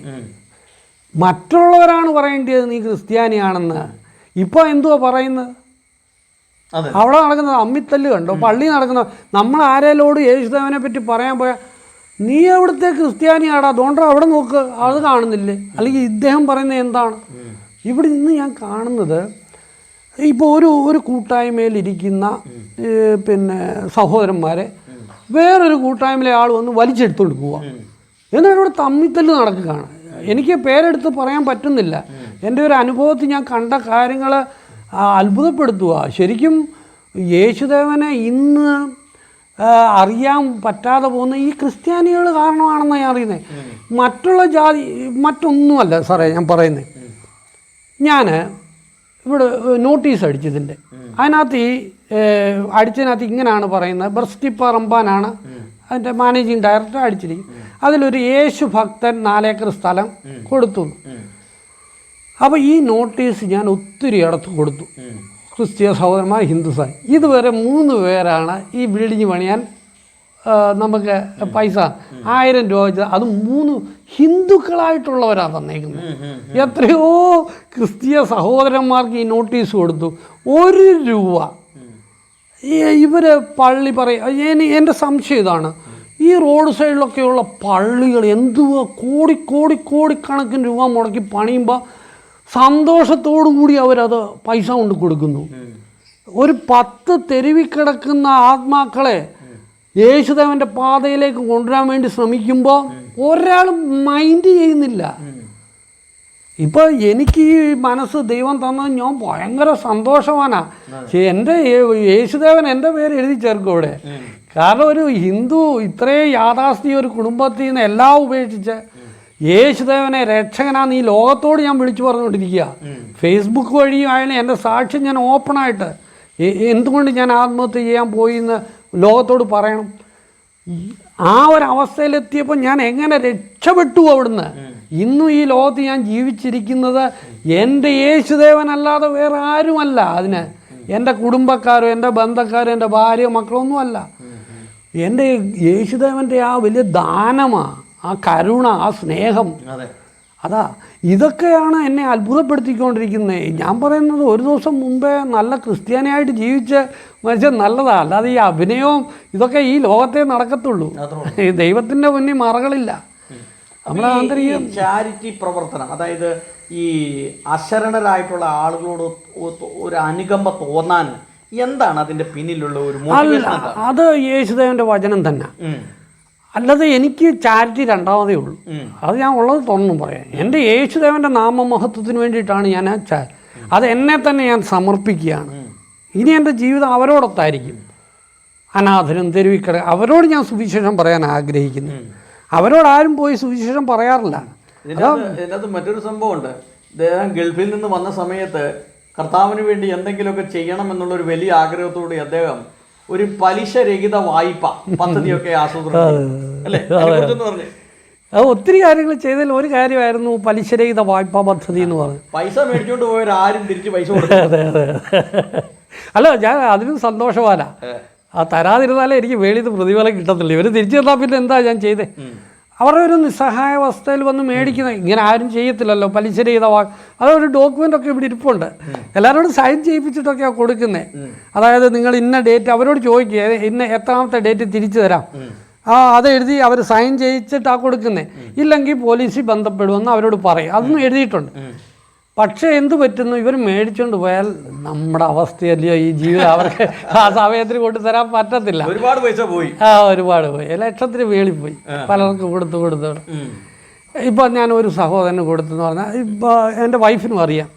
മറ്റുള്ളവരാണ് പറയേണ്ടത് നീ ക്രിസ്ത്യാനിയാണെന്ന്. ഇപ്പോൾ എന്തുവാ പറയുന്നത്? അവിടെ നടക്കുന്നത് അമ്മിത്തല്ല് കണ്ടോ? പള്ളി നടക്കുന്ന നമ്മൾ ആരേലോട് യേശുദേവനെ പറ്റി പറയാൻ പോയാൽ നീ എവിടുത്തെ ക്രിസ്ത്യാനിയാടാ, അതുകൊണ്ടാ അവിടെ നോക്ക്, അത് കാണുന്നില്ലേ? അല്ലെങ്കിൽ ഇദ്ദേഹം പറയുന്നത് എന്താണ്? ഇവിടെ ഇന്ന് ഞാൻ കാണുന്നത്, ഇപ്പോൾ ഒരു കൂട്ടായ്മയിലിരിക്കുന്ന പിന്നെ സഹോദരന്മാരെ വേറൊരു കൂട്ടായ്മയിലെ ആൾ വന്ന് വലിച്ചെടുത്തുകൊണ്ട് പോവാം. എന്നിട്ട് ഇവിടെ തമ്മിത്തല്ല് നടക്കുകയാണ്. എനിക്ക് പേരെടുത്ത് പറയാൻ പറ്റുന്നില്ല. എൻ്റെ ഒരു അനുഭവത്തിൽ ഞാൻ കണ്ട കാര്യങ്ങൾ അത്ഭുതപ്പെടുത്തുക. ശരിക്കും യേശുദേവനെ ഇന്ന് അറിയാൻ പറ്റാതെ പോകുന്ന ഈ ക്രിസ്ത്യാനികൾ കാരണമാണെന്നാണ് ഞാൻ അറിയുന്നത്. മറ്റുള്ള ജാതി മറ്റൊന്നുമല്ല സാറേ ഞാൻ പറയുന്നത്. ഞാൻ ഇവിടെ നോട്ടീസ് അടിച്ചതിൻ്റെ അതിനകത്ത് ഈ അടിച്ചതിനകത്ത് ഇങ്ങനെയാണ് പറയുന്നത്. ബർസ്റ്റിപ്പ റംബാനാണ് അതിൻ്റെ മാനേജിങ് ഡയറക്ടർ അടിച്ചിരിക്കും. അതിലൊരു യേശു ഭക്തൻ 4 ഏക്കർ സ്ഥലം കൊടുത്തു. അപ്പോൾ ഈ നോട്ടീസ് ഞാൻ ഒത്തിരി ഇടത്ത് കൊടുത്തു, ക്രിസ്തീയ സഹോദരന്മാർ, ഹിന്ദുസാർ. ഇതുവരെ 3 പേരാണ് ഈ ബിൽഡിങ് പണിയാൻ നമുക്ക് പൈസ 1000 രൂപ വെച്ചത്. അത് 3 ഹിന്ദുക്കളായിട്ടുള്ളവരാണ് തന്നേക്കുന്നത്. എത്രയോ ക്രിസ്തീയ സഹോദരന്മാർക്ക് ഈ നോട്ടീസ് കൊടുത്തു. 1 രൂപ ഇവർ പള്ളി പറയും. എൻ്റെ സംശയം ഇതാണ്, ഈ റോഡ് സൈഡിലൊക്കെയുള്ള പള്ളികൾ എന്തുവാ കോടിക്കണക്കിന് രൂപ മുടക്കി പണിയുമ്പോൾ സന്തോഷത്തോടു കൂടി അവരത് പൈസ കൊണ്ട് കൊടുക്കുന്നു. ഒരു 10 തെരുവിൽ കിടക്കുന്ന ആത്മാക്കളെ യേശുദേവൻ്റെ പാതയിലേക്ക് കൊണ്ടുവരാൻ വേണ്ടി ശ്രമിക്കുമ്പോൾ ഒരാളും മൈൻഡ് ചെയ്യുന്നില്ല. ഇപ്പോൾ എനിക്ക് ഈ മനസ്സ് ദൈവം തന്നത് ഞാൻ ഭയങ്കര സന്തോഷവാനാണ്. എൻ്റെ യേശുദേവൻ എൻ്റെ പേര് എഴുതി ചേർക്കും ഇവിടെ. കാരണം ഒരു ഹിന്ദു ഇത്രയും യാഥാസ്ഥിതിക ഒരു കുടുംബത്തിൽ നിന്ന് എല്ലാം ഉപേക്ഷിച്ച് യേശുദേവനെ രക്ഷകനാന്ന് ഈ ലോകത്തോട് ഞാൻ വിളിച്ചു പറഞ്ഞുകൊണ്ടിരിക്കുക. ഫേസ്ബുക്ക് വഴിയും ആയാലും എൻ്റെ സാക്ഷ്യം ഞാൻ ഓപ്പണായിട്ട് എന്തുകൊണ്ട് ഞാൻ ആത്മഹത്യ ചെയ്യാൻ പോയി എന്ന് ലോകത്തോട് പറയണം. ആ ഒരവസ്ഥയിലെത്തിയപ്പോൾ ഞാൻ എങ്ങനെ രക്ഷപ്പെട്ടു അവിടുന്ന്. ഇന്നും ഈ ലോകത്ത് ഞാൻ ജീവിച്ചിരിക്കുന്നത് എൻ്റെ യേശുദേവനല്ലാതെ വേറെ ആരുമല്ല. അതിന് എൻ്റെ കുടുംബക്കാരോ എൻ്റെ ബന്ധക്കാരോ എൻ്റെ ഭാര്യ മക്കളൊന്നുമല്ല. എൻ്റെ യേശുദേവൻ്റെ ആ വലിയ ദാനമാണ്, ആ കരുണ, ആ സ്നേഹം. അതാ ഇതൊക്കെയാണ് എന്നെ അത്ഭുതപ്പെടുത്തിക്കൊണ്ടിരിക്കുന്നത്. ഞാൻ പറയുന്നത് ഒരു ദിവസം മുമ്പേ നല്ല ക്രിസ്ത്യാനിയായിട്ട് ജീവിച്ച മനുഷ്യൻ നല്ലതാണ്. അല്ലാതെ ഈ അഭിനയവും ഇതൊക്കെ ഈ ലോകത്തെ നടക്കത്തുള്ളൂ. ഈ ദൈവത്തിൻ്റെ മുന്നിൽ മറകളില്ല. നമ്മുടെ ആന്തരികം ചാരിറ്റി പ്രവർത്തനം, അതായത് ഈ അശരണരായിട്ടുള്ള ആളുകളോട് ഒരു അനുകമ്പ തോന്നാൻ എന്താണ് അതിൻ്റെ പിന്നിലുള്ള ഒരു മോട്ടിവേഷൻ? അത് യേശുദേവൻ്റെ വചനം തന്നെ. അല്ലാതെ എനിക്ക് ചാരിറ്റി രണ്ടാമതേ ഉള്ളൂ. അത് ഞാൻ ഉള്ളത് തുറന്നും പറയാം. എൻ്റെ യേശുദേവൻ്റെ നാമമഹത്വത്തിന് വേണ്ടിയിട്ടാണ് ഞാൻ അത് എന്നെ തന്നെ ഞാൻ സമർപ്പിക്കുകയാണ്. ഇനി എൻ്റെ ജീവിതം അവരോടൊത്തായിരിക്കും. അനാഥരും തെരുവിക്കട അവരോട് ഞാൻ സുവിശേഷം പറയാൻ ആഗ്രഹിക്കുന്നു. അവരോടാരും പോയി സുവിശേഷം പറയാറില്ല. ഇതിനകത്ത് മറ്റൊരു സംഭവമുണ്ട്. അദ്ദേഹം ഗൾഫിൽ നിന്ന് വന്ന സമയത്ത് കർത്താവിന് വേണ്ടി എന്തെങ്കിലുമൊക്കെ ചെയ്യണം എന്നുള്ളൊരു വലിയ ആഗ്രഹത്തോടെ അദ്ദേഹം ഒരു പലിശരഹിത വായ്പ പദ്ധതിയൊക്കെ ആസൂത്രണം അല്ലേ? അത് ഒത്തിരി കാര്യങ്ങൾ ചെയ്തതിൽ ഒരു കാര്യമായിരുന്നു പലിശരഹിത വായ്പാ പദ്ധതി എന്ന് പറഞ്ഞത്. പൈസ മേടിച്ചോണ്ട് പോയവർ ആരും തിരിച്ച് പൈസ കൊടുക്കും. അതെ അതെ. അല്ല, ഞാൻ അതിനും സന്തോഷവാനാ. ആ തരാതിരുന്നാലേ എനിക്ക് വെളിയിൽ പ്രതിഫലം കിട്ടത്തില്ല. ഇവർ തിരിച്ചു തന്നാൽ പിന്നെ എന്താ ഞാൻ ചെയ്തേ? അവരുടെ ഒരു നിസ്സഹായ അവസ്ഥയിൽ വന്ന് മേടിക്കുന്നത് ഇങ്ങനെ ആരും ചെയ്യത്തില്ലല്ലോ. പലിശരഹിത അതൊരു ഡോക്യുമെൻ്റ് ഒക്കെ ഇവിടെ ഇരിപ്പുണ്ട്. എല്ലാവരോടും സൈൻ ചെയ്യിപ്പിച്ചിട്ടൊക്കെയാണ് കൊടുക്കുന്നത്. അതായത് നിങ്ങൾ ഇന്ന ഡേറ്റ് അവരോട് ചോദിക്കുക, ഇന്ന എത്രാമത്തെ ഡേറ്റ് തിരിച്ചു തരാം, അത് എഴുതി അവർ സൈൻ ചെയ്യിച്ചിട്ടാണ് കൊടുക്കുന്നത്. ഇല്ലെങ്കിൽ പോലീസിൽ ബന്ധപ്പെടുമെന്ന് അവരോട് പറയും. അതൊന്നും എഴുതിയിട്ടുണ്ട്. പക്ഷേ എന്ത് പറ്റുന്നു, ഇവർ മേടിച്ചുകൊണ്ട് പോയാൽ നമ്മുടെ അവസ്ഥയല്ലയോ ഈ ജീവിതം. അവർക്ക് ആ സമയത്തിന് കൊണ്ടുതരാൻ പറ്റത്തില്ല. ഒരുപാട് പൈസ പോയി. ഒരുപാട് പോയി. ലക്ഷത്തിന് വേളി പോയി. പലർക്കും കൊടുത്തു. ഇപ്പോൾ ഞാൻ ഒരു സഹോദരന് കൊടുത്തെന്ന് പറഞ്ഞാൽ ഇപ്പോൾ എൻ്റെ വൈഫിനും അറിയാം.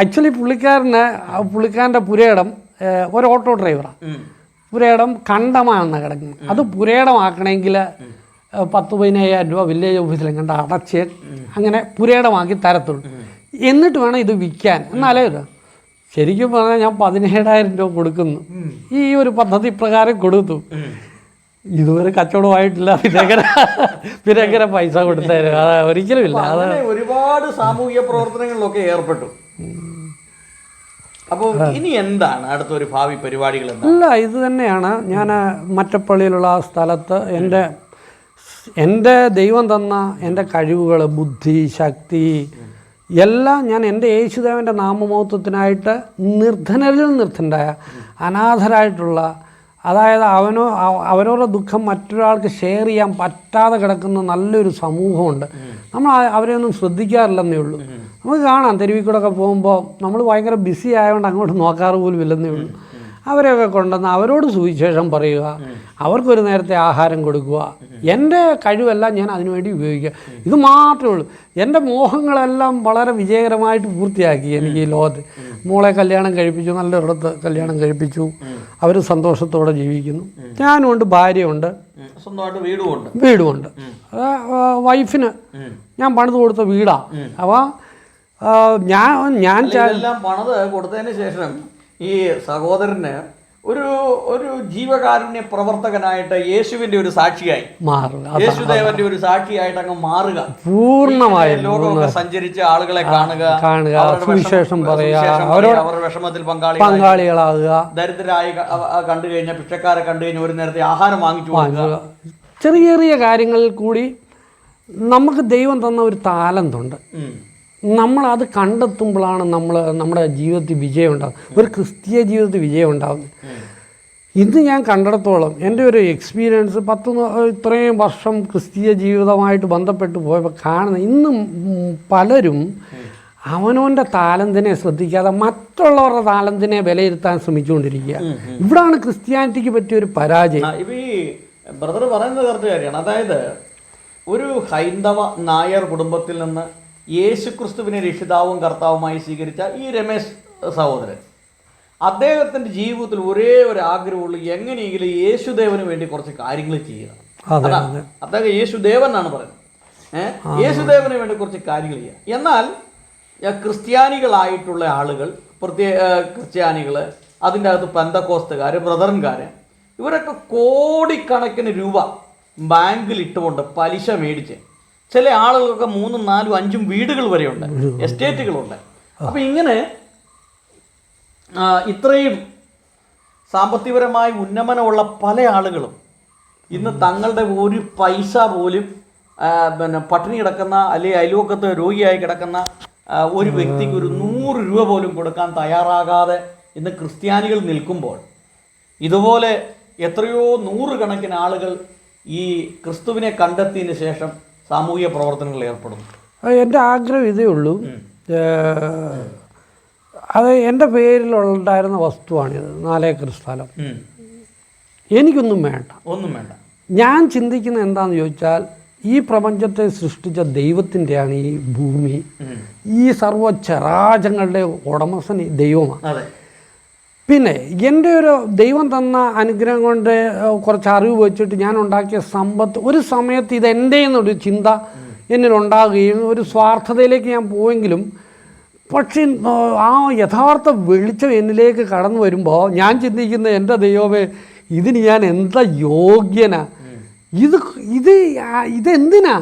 ആക്ച്വലി പുള്ളിക്കാരൻ്റെ പുരയിടം ഒരു ഓട്ടോ ഡ്രൈവറാണ്. പുരയിടം കണ്ടമാണെന്ന് കിടക്കുന്നത്. അത് പുരയിടമാക്കണമെങ്കിൽ 10-15,000 രൂപ വില്ലേജ് ഓഫീസിലും കണ്ട് അടച്ച് അങ്ങനെ പുരയിടമാക്കി തരത്തുള്ളൂ. എന്നിട്ട് വേണം ഇത് വിൽക്കാൻ. എന്നാലേ ശരിക്കും പറഞ്ഞാൽ ഞാൻ 17,000 രൂപ കൊടുക്കുന്നു. ഈ ഒരു പദ്ധതി പ്രകാരം കൊടുത്തു. ഇതുവരെ കച്ചവടമായിട്ടില്ല. പിന്നെ എങ്ങനെ പൈസ കൊടുത്തരും? അത് ഒരിക്കലും ഇല്ല. അത് ഒരുപാട് സാമൂഹിക പ്രവർത്തനങ്ങളിലൊക്കെ ഏർപ്പെട്ടു. അപ്പോൾ ഇനി എന്താണ് അടുത്തൊരു ഭാവി പരിപാടികൾ? അല്ല, ഇത് തന്നെയാണ്. ഞാൻ മറ്റപ്പള്ളിയിലുള്ള ആ സ്ഥലത്ത് എൻ്റെ ദൈവം തന്ന എൻ്റെ കഴിവുകൾ, ബുദ്ധി, ശക്തി എല്ലാം ഞാൻ എൻ്റെ യേശുദേവൻ്റെ നാമമഹത്വത്തിനായിട്ട് നിർധനരായ അനാഥരായിട്ടുള്ള, അതായത് അവനവരുടെ ദുഃഖം മറ്റൊരാൾക്ക് ഷെയർ ചെയ്യാൻ പറ്റാതെ കിടക്കുന്ന നല്ലൊരു സമൂഹമുണ്ട്. നമ്മൾ അവരെയൊന്നും ശ്രദ്ധിക്കാറില്ലെന്നേ ഉള്ളൂ. നമുക്ക് കാണാം തെരുവിൽ കൂടെ ഒക്കെ പോകുമ്പോൾ നമ്മൾ ഭയങ്കര ബിസി ആയതുകൊണ്ട് അങ്ങോട്ട് നോക്കാറ് പോലും ഇല്ലെന്നേ ഉള്ളൂ. അവരെയൊക്കെ കൊണ്ടുവന്ന് അവരോട് സുവിശേഷം പറയുക, അവർക്കൊരു നേരത്തെ ആഹാരം കൊടുക്കുക. എൻ്റെ കഴിവെല്ലാം ഞാൻ അതിനുവേണ്ടി ഉപയോഗിക്കുക. ഇത് മാത്രമേ ഉള്ളൂ. എൻ്റെ മോഹങ്ങളെല്ലാം വളരെ വിജയകരമായിട്ട് പൂർത്തിയാക്കി എനിക്ക് ഈ ലോകത്ത്. മോളെ കല്യാണം കഴിപ്പിച്ചു, നല്ലൊരിടത്ത് കല്യാണം കഴിപ്പിച്ചു, അവർ സന്തോഷത്തോടെ ജീവിക്കുന്നു. ഞാനുമുണ്ട്, ഭാര്യയുണ്ട്, സ്വന്തമായിട്ട് വീടുമുണ്ട്. വൈഫിന് ഞാൻ പണിത് കൊടുത്ത വീടാണ്. അപ്പോൾ ഞാൻ പണിത് കൊടുത്തതിന് ശേഷം ഈ സഹോദരന് ഒരു ജീവകാരുണ്യ പ്രവർത്തകനായിട്ട് യേശുവിന്റെ ഒരു സാക്ഷിയായി മാറുക, യേശുദേവന്റെ ഒരു സാക്ഷിയായിട്ട് അങ്ങ് മാറുക, പൂർണ്ണമായും ലോകമൊക്കെ സഞ്ചരിച്ച് ആളുകളെ കാണുക, സുവിശേഷം പറയുക, അവരുടെ വിഷമത്തിൽ പങ്കാളികളാകുക, ദരിദ്രരായി കണ്ടു കഴിഞ്ഞാൽ, ഭിക്ഷക്കാരെ കണ്ടു കഴിഞ്ഞാൽ ഒരു നേരത്തെ ആഹാരം വാങ്ങിച്ചു വാങ്ങുക. ചെറിയ ചെറിയ കാര്യങ്ങളിൽ കൂടി നമുക്ക് ദൈവം തന്ന ഒരു താലന്തുണ്ട്. നമ്മളത് കണ്ടെത്തുമ്പോഴാണ് നമ്മുടെ ജീവിതത്തിൽ വിജയം ഉണ്ടാകുന്നത്, ഒരു ക്രിസ്തീയ ജീവിതത്തിൽ വിജയം ഉണ്ടാകുന്നത്. ഇന്ന് ഞാൻ കണ്ടിടത്തോളം എൻ്റെ ഒരു എക്സ്പീരിയൻസ്, ഇത്രയും വർഷം ക്രിസ്തീയ ജീവിതമായിട്ട് ബന്ധപ്പെട്ട് പോയപ്പോൾ കാണുന്ന, ഇന്നും പലരും അവനവൻ്റെ താലന്തിനെ ശ്രദ്ധിക്കാതെ മറ്റുള്ളവരുടെ താലന്തിനെ വിലയിരുത്താൻ ശ്രമിച്ചുകൊണ്ടിരിക്കുക. ഇവിടാണ് ക്രിസ്ത്യാനിറ്റിക്ക് പറ്റിയൊരു പരാജയം. ഇപ്പം ഈ ബ്രദർ പറയുന്നത് കറക്റ്റ് കാര്യമാണ്. അതായത് ഒരു ഹൈന്ദവ നായർ കുടുംബത്തിൽ നിന്ന് യേശുക്രിസ്തുവിനെ രക്ഷിതാവും കർത്താവുമായി സ്വീകരിച്ച ഈ രമേശ് സഹോദരൻ, അദ്ദേഹത്തിൻ്റെ ജീവിതത്തിൽ ഒരേ ഒരു ആഗ്രഹമുള്ളൂ, എങ്ങനെയെങ്കിലും യേശുദേവന് വേണ്ടി കുറച്ച് കാര്യങ്ങൾ ചെയ്യുക. അദ്ദേഹം യേശുദേവൻ എന്നാണ് പറയുന്നത്. യേശുദേവന് വേണ്ടി കുറച്ച് കാര്യങ്ങൾ ചെയ്യുക. എന്നാൽ ക്രിസ്ത്യാനികളായിട്ടുള്ള ആളുകൾ, ക്രിസ്ത്യാനികൾ, അതിൻ്റെ അകത്ത് പെന്തക്കോസ്തുകാർ, ബ്രദറൻകാർ, ഇവരൊക്കെ കോടിക്കണക്കിന് രൂപ ബാങ്കിൽ ഇട്ടുകൊണ്ട് പലിശ മേടിച്ച്, ചില ആളുകൾക്കൊക്കെ 3, 4, 5 വീടുകൾ വരെയുണ്ട്, എസ്റ്റേറ്റുകളുണ്ട്. അപ്പം ഇങ്ങനെ ഇത്രയും സാമ്പത്തികപരമായി ഉന്നമനമുള്ള പല ആളുകളും ഇന്ന് തങ്ങളുടെ ഒരു പൈസ പോലും പട്ടിണി കിടക്കുന്ന, അല്ലെങ്കിൽ അയൽവക്കത്ത് രോഗിയായി കിടക്കുന്ന ഒരു വ്യക്തിക്ക് ഒരു 100 രൂപ പോലും കൊടുക്കാൻ തയ്യാറാകാതെ ഇന്ന് ക്രിസ്ത്യാനികൾ നിൽക്കുമ്പോൾ, ഇതുപോലെ എത്രയോ 100 കണക്കിന് ആളുകൾ ഈ ക്രിസ്തുവിനെ കണ്ടെത്തിയതിന് ശേഷം സാമൂഹിക പ്രവർത്തനങ്ങളിൽ ഏർപ്പെടുന്നു. എൻ്റെ ആഗ്രഹം ഇതേ ഉള്ളൂ. അത് എൻ്റെ പേരിലുണ്ടായിരുന്ന വസ്തുവാണിത്, 4 ഏക്കർ സ്ഥലം. എനിക്കൊന്നും വേണ്ട. ഞാൻ ചിന്തിക്കുന്നത് എന്താണെന്ന് ചോദിച്ചാൽ, ഈ പ്രപഞ്ചത്തെ സൃഷ്ടിച്ച ദൈവത്തിൻ്റെയാണ് ഈ ഭൂമി. ഈ സർവ്വചരാചങ്ങളുടെ ഉടമസ്ഥൻ ദൈവമാണ്. പിന്നെ എൻ്റെ ഒരു ദൈവം തന്ന അനുഗ്രഹം കൊണ്ട് കുറച്ച് അറിവ് വെച്ചിട്ട് ഞാൻ ഉണ്ടാക്കിയ സമ്പത്ത്, ഒരു സമയത്ത് ഇത് എൻ്റെ എന്നൊരു ചിന്ത എന്നിലുണ്ടാകുകയും ഒരു സ്വാർത്ഥതയിലേക്ക് ഞാൻ പോയെങ്കിലും, പക്ഷേ ആ യഥാർത്ഥ വെളിച്ചം എന്നിലേക്ക് കടന്നു വരുമ്പോൾ ഞാൻ ചിന്തിക്കുന്നത്, എൻ്റെ ദൈവമേ, ഇതിന് ഞാൻ എന്താ യോഗ്യനാ, ഇതെന്തിനാ,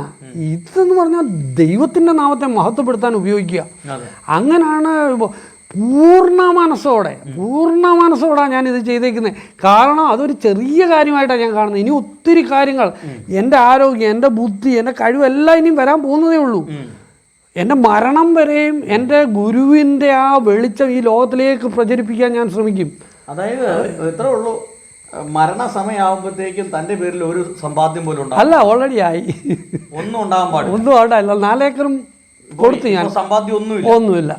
ഇതെന്ന് പറഞ്ഞാൽ ദൈവത്തിൻ്റെ നാമത്തെ മഹത്വപ്പെടുത്താൻ ഉപയോഗിക്കുക. അങ്ങനെയാണ് പൂർണ്ണ മനസ്സോടെ ഞാനിത് ചെയ്തേക്കുന്നത്. കാരണം അതൊരു ചെറിയ കാര്യമായിട്ടാണ് ഞാൻ കാണുന്നത്. ഇനി ഒത്തിരി കാര്യങ്ങൾ, എൻ്റെ ആരോഗ്യം, എൻ്റെ ബുദ്ധി, എൻ്റെ കഴിവെല്ലാം ഇനിയും വരാൻ പോകുന്നതേ ഉള്ളൂ. എൻ്റെ മരണം വരെയും എൻ്റെ ഗുരുവിൻ്റെ ആ വെളിച്ചം ഈ ലോകത്തിലേക്ക് പ്രചരിപ്പിക്കാൻ ഞാൻ ശ്രമിക്കും. അതായത് ഇത്രേ ഉള്ളൂ, മരണസമയമാകുമ്പോഴത്തേക്കും തൻ്റെ പേരിൽ ഒരു സമ്പാദ്യം പോലും അല്ല, ഓൾറെഡി ആയി, ഒന്നും ഉണ്ടാകാൻ പാടില്ല, ഒന്നും ഉണ്ടായില്ല. 4 ഏക്കറും കൊടുത്തു ഞാൻ, സമ്പാദ്യം ഒന്നുമില്ല.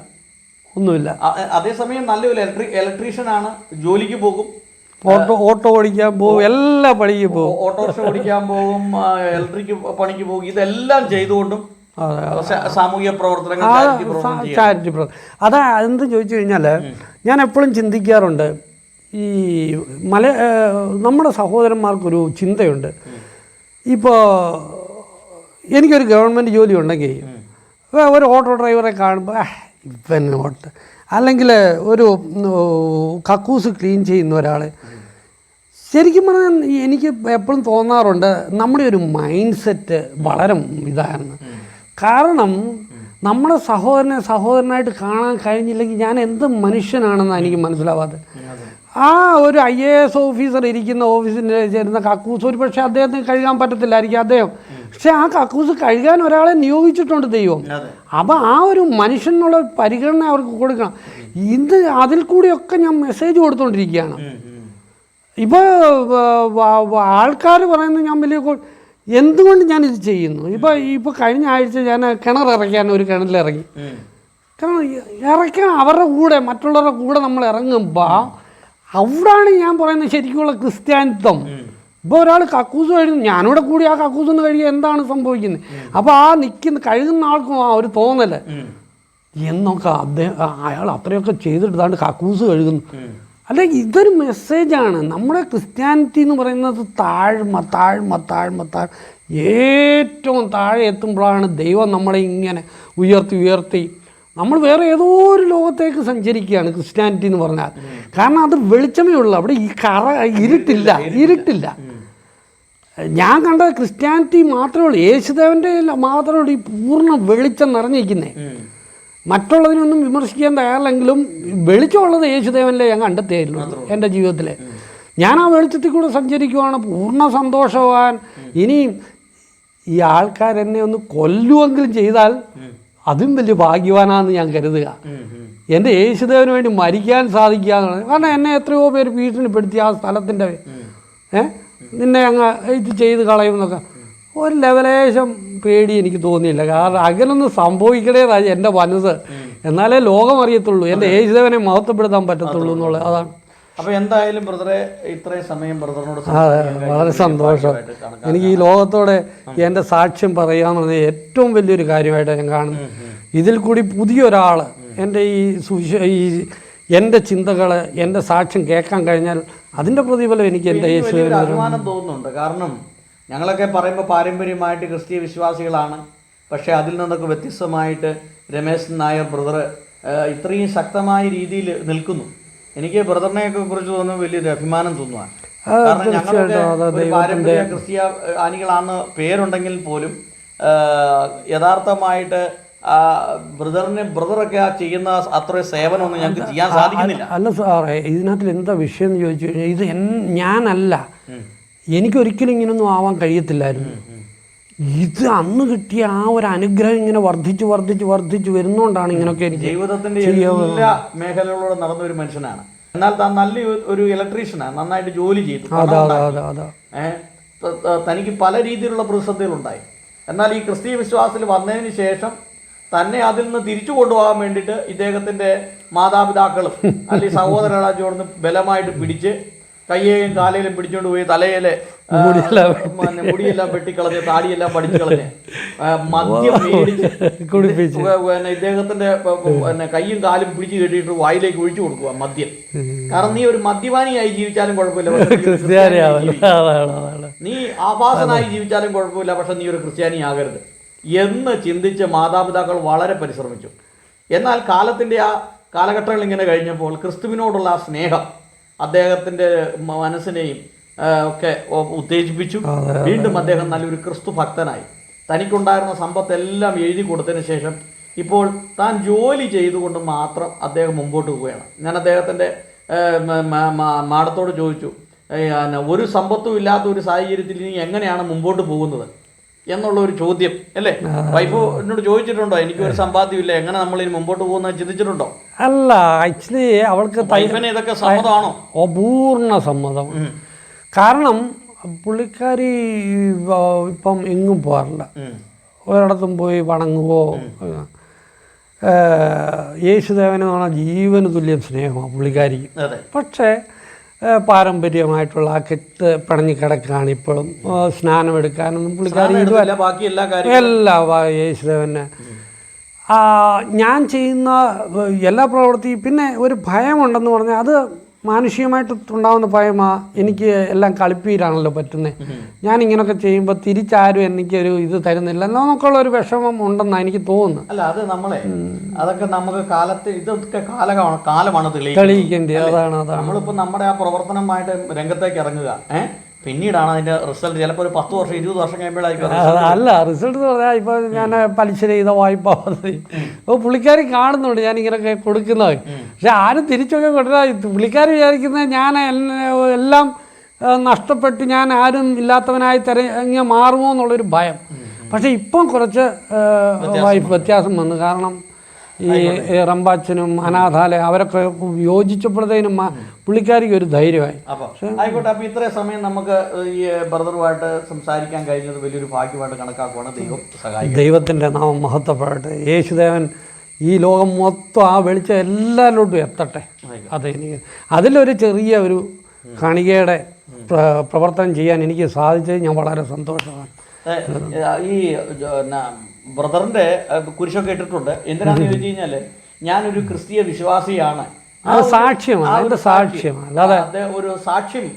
അതേസമയം നല്ലൊരു ഇലക്ട്രീഷ്യനാണ്, ജോലിക്ക് പോകും, ഓട്ടോ ഓടിക്കാൻ പോകും, എല്ലാ പണിക്ക് പോകും, ഓട്ടോറിക്ഷ ഓടിക്കാൻ പോകും, ഇലക്ട്രിക് പണിക്ക് പോകും. ഇതെല്ലാം ചെയ്തുകൊണ്ടും സാമൂഹിക പ്രവർത്തനങ്ങൾ, ചാരിറ്റി പ്രവർത്തനം. അതാ എന്ത് ചോദിച്ചു കഴിഞ്ഞാൽ, ഞാൻ എപ്പോഴും ചിന്തിക്കാറുണ്ട്, ഈ നമ്മുടെ സഹോദരന്മാർക്കൊരു ചിന്തയുണ്ട്. ഇപ്പോൾ എനിക്കൊരു ഗവൺമെൻറ് ജോലി ഉണ്ടെങ്കിൽ ഒരു ഓട്ടോ ഡ്രൈവറെ കാണുമ്പോൾ ഇവൻ ഓട്ടോ, അല്ലെങ്കിൽ ഒരു കക്കൂസ് ക്ലീൻ ചെയ്യുന്ന ഒരാൾ, ശരിക്കും പറഞ്ഞാൽ എനിക്ക് എപ്പോഴും തോന്നാറുണ്ട്, നമ്മുടെ ഒരു മൈൻഡ് സെറ്റ് വളരെ ഇതായിരുന്നു. കാരണം നമ്മളെ സഹോദരനായിട്ട് കാണാൻ കഴിഞ്ഞില്ലെങ്കിൽ ഞാൻ എന്ത് മനുഷ്യനാണെന്നാണ് എനിക്ക് മനസ്സിലാവാത്തത്. ആ ഒരു IAS ഓഫീസർ ഇരിക്കുന്ന ഓഫീസിൻ്റെ ചേരുന്ന കക്കൂസ് ഒരു പക്ഷേ അദ്ദേഹത്തിന് കഴുകാൻ പറ്റത്തില്ലായിരിക്കും അദ്ദേഹം, പക്ഷെ ആ കക്കൂസ് കഴുകാൻ ഒരാളെ നിയോഗിച്ചിട്ടുണ്ട് ദൈവം. അപ്പോൾ ആ ഒരു മനുഷ്യനുള്ള പരിഗണന അവർക്ക് കൊടുക്കണം. ഇത് അതിൽ കൂടിയൊക്കെ ഞാൻ മെസ്സേജ് കൊടുത്തുകൊണ്ടിരിക്കുകയാണ്. ഇപ്പോൾ ആൾക്കാർ പറയുന്നത് ഞാൻ വലിയ എന്തുകൊണ്ട് ഞാനിത് ചെയ്യുന്നു. ഇപ്പോൾ കഴിഞ്ഞ ആഴ്ച ഞാൻ കിണറിറക്കാൻ ഒരു കിണറിലിറങ്ങി. കാരണം ഇറക്കാൻ അവരുടെ കൂടെ, മറ്റുള്ളവരുടെ കൂടെ നമ്മൾ ഇറങ്ങുമ്പോൾ അവിടാണ് ഞാൻ പറയുന്നത് ശരിക്കുള്ള ക്രിസ്ത്യാനിത്വം. ഇപ്പോൾ ഒരാൾ കക്കൂസ് കഴിയുന്നു, ഞാനിവിടെ കൂടി ആ കക്കൂസ് ഒന്ന് കഴിയുക, എന്താണ് സംഭവിക്കുന്നത്? അപ്പോൾ ആ കഴുകുന്ന ആൾക്കും ആ ഒരു തോന്നല് എന്നൊക്കെ അയാൾ അത്രയൊക്കെ ചെയ്തിട്ട് താണ്ട് കക്കൂസ് കഴുകുന്നു. അല്ല, ഇതൊരു മെസ്സേജാണ്. നമ്മുടെ ക്രിസ്ത്യാനിറ്റി എന്ന് പറയുന്നത് താഴ്മ താഴ്മ താഴ്മ ഏറ്റവും താഴെ എത്തുമ്പോഴാണ് ദൈവം നമ്മളെ ഇങ്ങനെ ഉയർത്തി ഉയർത്തി നമ്മൾ വേറെ ഏതോ ഒരു ലോകത്തേക്ക് സഞ്ചരിക്കുകയാണ് ക്രിസ്ത്യാനിറ്റി എന്ന് പറഞ്ഞാൽ. കാരണം അത് വെളിച്ചമേ ഉള്ളൂ, അവിടെ ഈ ഇരുട്ടില്ല. ഞാൻ കണ്ട ക്രിസ്ത്യാനിറ്റി മാത്രമേ ഉള്ളൂ, യേശുദേവൻ്റെ മാത്രമേ ഉള്ളൂ ഈ പൂർണ്ണ വെളിച്ചം നിറഞ്ഞിരിക്കുന്നത്. മറ്റുള്ളതിനൊന്നും വിമർശിക്കാൻ തയ്യാറില്ലെങ്കിലും വെളിച്ചമുള്ളത് യേശുദേവനിലെ ഞാൻ കണ്ടെത്തിയായിരുന്നു എൻ്റെ ജീവിതത്തിൽ. ഞാൻ ആ വെളിച്ചത്തിൽ കൂടെ സഞ്ചരിക്കുവാണ് പൂർണ്ണ സന്തോഷവാൻ. ഇനിയും ഈ ആൾക്കാരെന്നെ ഒന്ന് കൊല്ലുമെങ്കിലും ചെയ്താൽ അതും വലിയ ഭാഗ്യവാനാണെന്ന് ഞാൻ കരുതുക. എൻ്റെ യേശുദേവന് വേണ്ടി മരിക്കാൻ സാധിക്കുക എന്നുള്ളത്. കാരണം എന്നെ എത്രയോ പേര് ഭീഷണിപ്പെടുത്തി ആ സ്ഥലത്തിൻ്റെ നിന്നെ അങ്ങ് ഇത് ചെയ്ത് കളയുമെന്നൊക്കെ. ഒരു ലെവലേശം പേടി എനിക്ക് തോന്നിയില്ല. കാരണം അങ്ങനൊന്നും സംഭവിക്കണേതായി എൻ്റെ മനസ്സ്. എന്നാലേ ലോകം അറിയത്തുള്ളൂ, എൻ്റെ യേശുദേവനെ മഹത്വപ്പെടുത്താൻ പറ്റത്തുള്ളൂ എന്നുള്ളത്. അതാണ്. അപ്പോൾ എന്തായാലും ബ്രദറെ ഇത്രയും സമയം ബ്രദറിനോട് വളരെ സന്തോഷം. എനിക്ക് ഈ ലോകത്തോടെ എൻ്റെ സാക്ഷ്യം പറയാമെന്നത് ഏറ്റവും വലിയൊരു കാര്യമായിട്ട് ഞാൻ കാണുന്നു. ഇതിൽ കൂടി പുതിയൊരാൾ എൻ്റെ എൻ്റെ ചിന്തകൾ, എൻ്റെ സാക്ഷ്യം കേൾക്കാൻ കഴിഞ്ഞാൽ അതിൻ്റെ പ്രതിഫലം എനിക്ക് എൻ്റെ യേശുദേവന് അഭിമാനം തോന്നുന്നുണ്ട്. കാരണം ഞങ്ങളൊക്കെ പറയുമ്പോൾ പാരമ്പര്യമായിട്ട് ക്രിസ്തീയ വിശ്വാസികളാണ്. പക്ഷേ അതിൽ നിന്നൊക്കെ വ്യത്യസ്തമായിട്ട് രമേശ് നായർ ബ്രദർ ഇത്രയും ശക്തമായ രീതിയിൽ നിൽക്കുന്നു. എനിക്ക് ബ്രദറിനെയൊക്കെ കുറിച്ച് തോന്നുന്നു വലിയൊരു അഭിമാനം തോന്നുവാണ്. കാരണം ഞങ്ങളൊക്കെ പാരമ്പര്യ ക്രിസ്തീയ ആനികളാണ് പേരുണ്ടെങ്കിൽ പോലും യഥാർത്ഥമായിട്ട് ബ്രദറൊക്കെ ആ ചെയ്യുന്ന അത്രയും സേവനമൊന്നും ഞങ്ങൾക്ക് ചെയ്യാൻ സാധിക്കുന്നില്ല. അല്ല സാറേ, ഇതിനകത്തിൽ എന്താ വിഷയം എന്ന് ചോദിച്ചു കഴിഞ്ഞാൽ ഇത് ഞാനല്ല, എനിക്കൊരിക്കലും ഇങ്ങനൊന്നും ആവാൻ കഴിയത്തില്ലായിരുന്നു. ഇത് അന്ന് കിട്ടിയ ആ ഒരു അനുഗ്രഹം ഇങ്ങനെ വർദ്ധിച്ചു വർദ്ധിച്ചു വർദ്ധിച്ചു വരുന്നോണ്ടാണ് ഇങ്ങനെയൊക്കെ എനിക്ക് ജീവിതത്തിന്റെ എല്ലാ മേഖലകളിലൂടെ നടന്ന ഒരു മനുഷ്യനാണ്. എന്നാൽ താൻ നല്ല ഒരു ഇലക്ട്രീഷ്യനാണ്, നന്നായിട്ട് ജോലി ചെയ്തു. തനിക്ക് പല രീതിയിലുള്ള പ്രതിസന്ധികളുണ്ടായി. എന്നാൽ ഈ ക്രിസ്തീയ വിശ്വാസത്തിൽ വന്നതിന് ശേഷം തന്നെ അതിൽ നിന്ന് തിരിച്ചു കൊണ്ടുപോകാൻ വേണ്ടിയിട്ട് ഇദ്ദേഹത്തിന്റെ മാതാപിതാക്കളും അല്ലെങ്കിൽ സഹോദരങ്ങളെ ചേർന്ന് ബലമായിട്ട് പിടിച്ച് കയ്യേയും കാലയിലും പിടിച്ചോണ്ട് പോയി തലയിലെ മുടിയെല്ലാം വെട്ടിക്കളഞ്ഞ് താടിയെല്ലാം പഠിച്ചു കളഞ്ഞ് മദ്യം മേടിച്ച് ഇദ്ദേഹത്തിന്റെ കയ്യും കാലും പിടിച്ചു കെട്ടിയിട്ട് വായിലേക്ക് ഒഴിച്ചു കൊടുക്കുക മദ്യം. കാരണം നീ ഒരു മദ്യപാനിയായി ജീവിച്ചാലും കുഴപ്പമില്ല, നീ ആഭാസനായി ജീവിച്ചാലും കുഴപ്പമില്ല, പക്ഷെ നീ ഒരു ക്രിസ്ത്യാനിയാകരുത് എന്ന് ചിന്തിച്ച് മാതാപിതാക്കൾ വളരെ പരിശ്രമിച്ചു. എന്നാൽ കാലത്തിന്റെ ആ കാലഘട്ടങ്ങൾ ഇങ്ങനെ കഴിഞ്ഞപ്പോൾ ക്രിസ്തുവിനോടുള്ള ആ സ്നേഹം അദ്ദേഹത്തിന്റെ മനസ്സിനെയും ഒക്കെ ഉത്തേജിപ്പിച്ചു. വീണ്ടും അദ്ദേഹം നല്ലൊരു ക്രിസ്തു ഭക്തനായി. തനിക്കുണ്ടായിരുന്ന സമ്പത്തെല്ലാം എഴുതി കൊടുത്തതിന് ശേഷം ഇപ്പോൾ താൻ ജോലി ചെയ്തുകൊണ്ട് മാത്രം അദ്ദേഹം മുമ്പോട്ട് പോവുകയാണ്. ഞാൻ അദ്ദേഹത്തിൻ്റെ മാഡത്തോട് ചോദിച്ചു, ഒരു സമ്പത്തും ഇല്ലാത്ത ഒരു സാഹചര്യത്തിൽ ഇനി എങ്ങനെയാണ് മുമ്പോട്ട് പോകുന്നത് എന്നുള്ള ഒരു ചോദ്യം അല്ലേ? വൈഫ് എന്നോട് ചോദിച്ചിട്ടുണ്ടോ, എനിക്കൊരു സമ്പാദ്യമില്ല, എങ്ങനെ നമ്മളിനി മുമ്പോട്ട് പോകുന്നത് ചിന്തിച്ചിട്ടുണ്ടോ? അല്ല, ആക്ച്വലി അവൾക്ക് വൈഫിന് ഇതൊക്കെ സമ്മതമാണോ? അപൂർണ സമ്മതം. കാരണം പുള്ളിക്കാരി ഇപ്പം എങ്ങും പോകാറില്ല, ഒരിടത്തും പോയി വണങ്ങുവോ. യേശുദേവന് പറഞ്ഞാൽ ജീവന് തുല്യം സ്നേഹമാണ് പുള്ളിക്കാരിക്ക്. പക്ഷേ പാരമ്പര്യമായിട്ടുള്ള ആ കെട്ട് പിണഞ്ഞ് കിടക്കുകയാണ് ഇപ്പോഴും. സ്നാനമെടുക്കാനൊന്നും പുള്ളിക്കാരി എല്ലാ യേശുദേവന് ഞാൻ ചെയ്യുന്ന എല്ലാ പ്രവൃത്തിയും. പിന്നെ ഒരു ഭയമുണ്ടെന്ന് പറഞ്ഞാൽ അത് മാനുഷികമായിട്ട് ഉണ്ടാകുന്ന ഭയമാണ്. എനിക്ക് എല്ലാം കളിപ്പീരാണല്ലോ പറ്റുന്നത്. ഞാനിങ്ങനെയൊക്കെ ചെയ്യുമ്പോൾ തിരിച്ചാരും എനിക്കൊരു ഇത് തരുന്നില്ല എന്നൊക്കെയുള്ള ഒരു വിഷമം ഉണ്ടെന്നാണ് എനിക്ക് തോന്നുന്നത്. അല്ല, അത് നമ്മളെ അതൊക്കെ നമുക്ക് കാലത്ത് ഇതൊക്കെ കാലമാണ് തെളിയിക്കേണ്ടത്. അതാണ് നമ്മളിപ്പോൾ നമ്മുടെ ആ പ്രവർത്തനമായിട്ട് രംഗത്തേക്ക് ഇറങ്ങുക, പിന്നീടാണ് അതിന്റെ റിസൾട്ട് ചിലപ്പോൾ ഒരു 10 വർഷം 20 വർഷം കഴിയുമ്പോഴായിരിക്കും. അല്ല, റിസൾട്ട് എന്ന് പറഞ്ഞാൽ ഇപ്പോൾ ഞാൻ പലിശ ചെയ്ത വായ്പ അപ്പോൾ പുള്ളിക്കാരി കാണുന്നുണ്ട് ഞാൻ ഇങ്ങനെയൊക്കെ കൊടുക്കുന്നത്. പക്ഷെ ആരും തിരിച്ചൊക്കെ കൊണ്ടുവരാ പുള്ളിക്കാർ വിചാരിക്കുന്നത് ഞാൻ എല്ലാം നഷ്ടപ്പെട്ട് ഞാൻ ആരും ഇല്ലാത്തവനായി തിരഞ്ഞ് മാറുമോ എന്നുള്ളൊരു ഭയം. പക്ഷെ ഇപ്പം കുറച്ച് വ്യത്യാസം വന്നു. കാരണം ഈ റമ്പാച്ചനും അനാഥാലയം അവരൊക്കെ യോജിച്ചപ്പോഴത്തേനും പുള്ളിക്കാരിക്ക് ഒരു ധൈര്യമായി. ആയിക്കോട്ടെ. അപ്പോൾ ഇത്രയും സമയം നമുക്ക് ഈ ബ്രദറുമായിട്ട് സംസാരിക്കാൻ കഴിഞ്ഞത് വലിയൊരു ഭാഗ്യമായിട്ട് കണക്കാക്കുവാണ്. ദൈവം സഹായിക്കും. ദൈവത്തിൻ്റെ നാമം മഹത്വപ്പെടട്ടെ. യേശുദേവൻ ഈ ലോകം മൊത്തം ആ വെളിച്ചം എല്ലാവരിലോട്ടും എത്തട്ടെ. അതെനിക്ക് അതിലൊരു ചെറിയ ഒരു കണികയുടെ പ്രവർത്തനം ചെയ്യാൻ എനിക്ക് സാധിച്ചത് ഞാൻ വളരെ സന്തോഷമാണ്. ഈ ബ്രദറിന്റെ കുരിശൊക്കെ ഇട്ടിട്ടുണ്ട്. എന്തിനാന്ന് ചോദിച്ചു കഴിഞ്ഞാൽ ഞാനൊരു ക്രിസ്തീയ വിശ്വാസിയാണ്, അത് സാക്ഷ്യമാണ്, അതിൻ്റെ സാക്ഷ്യമാണ്. അല്ലാതെ ഒരു സാക്ഷ്യം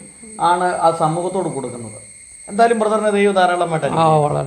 ആണ് ആ സമൂഹത്തോട് കൊടുക്കുന്നത്. എന്തായാലും ബ്രദറിനെ ദൈവം ധാരാളമായിട്ട് വളരെ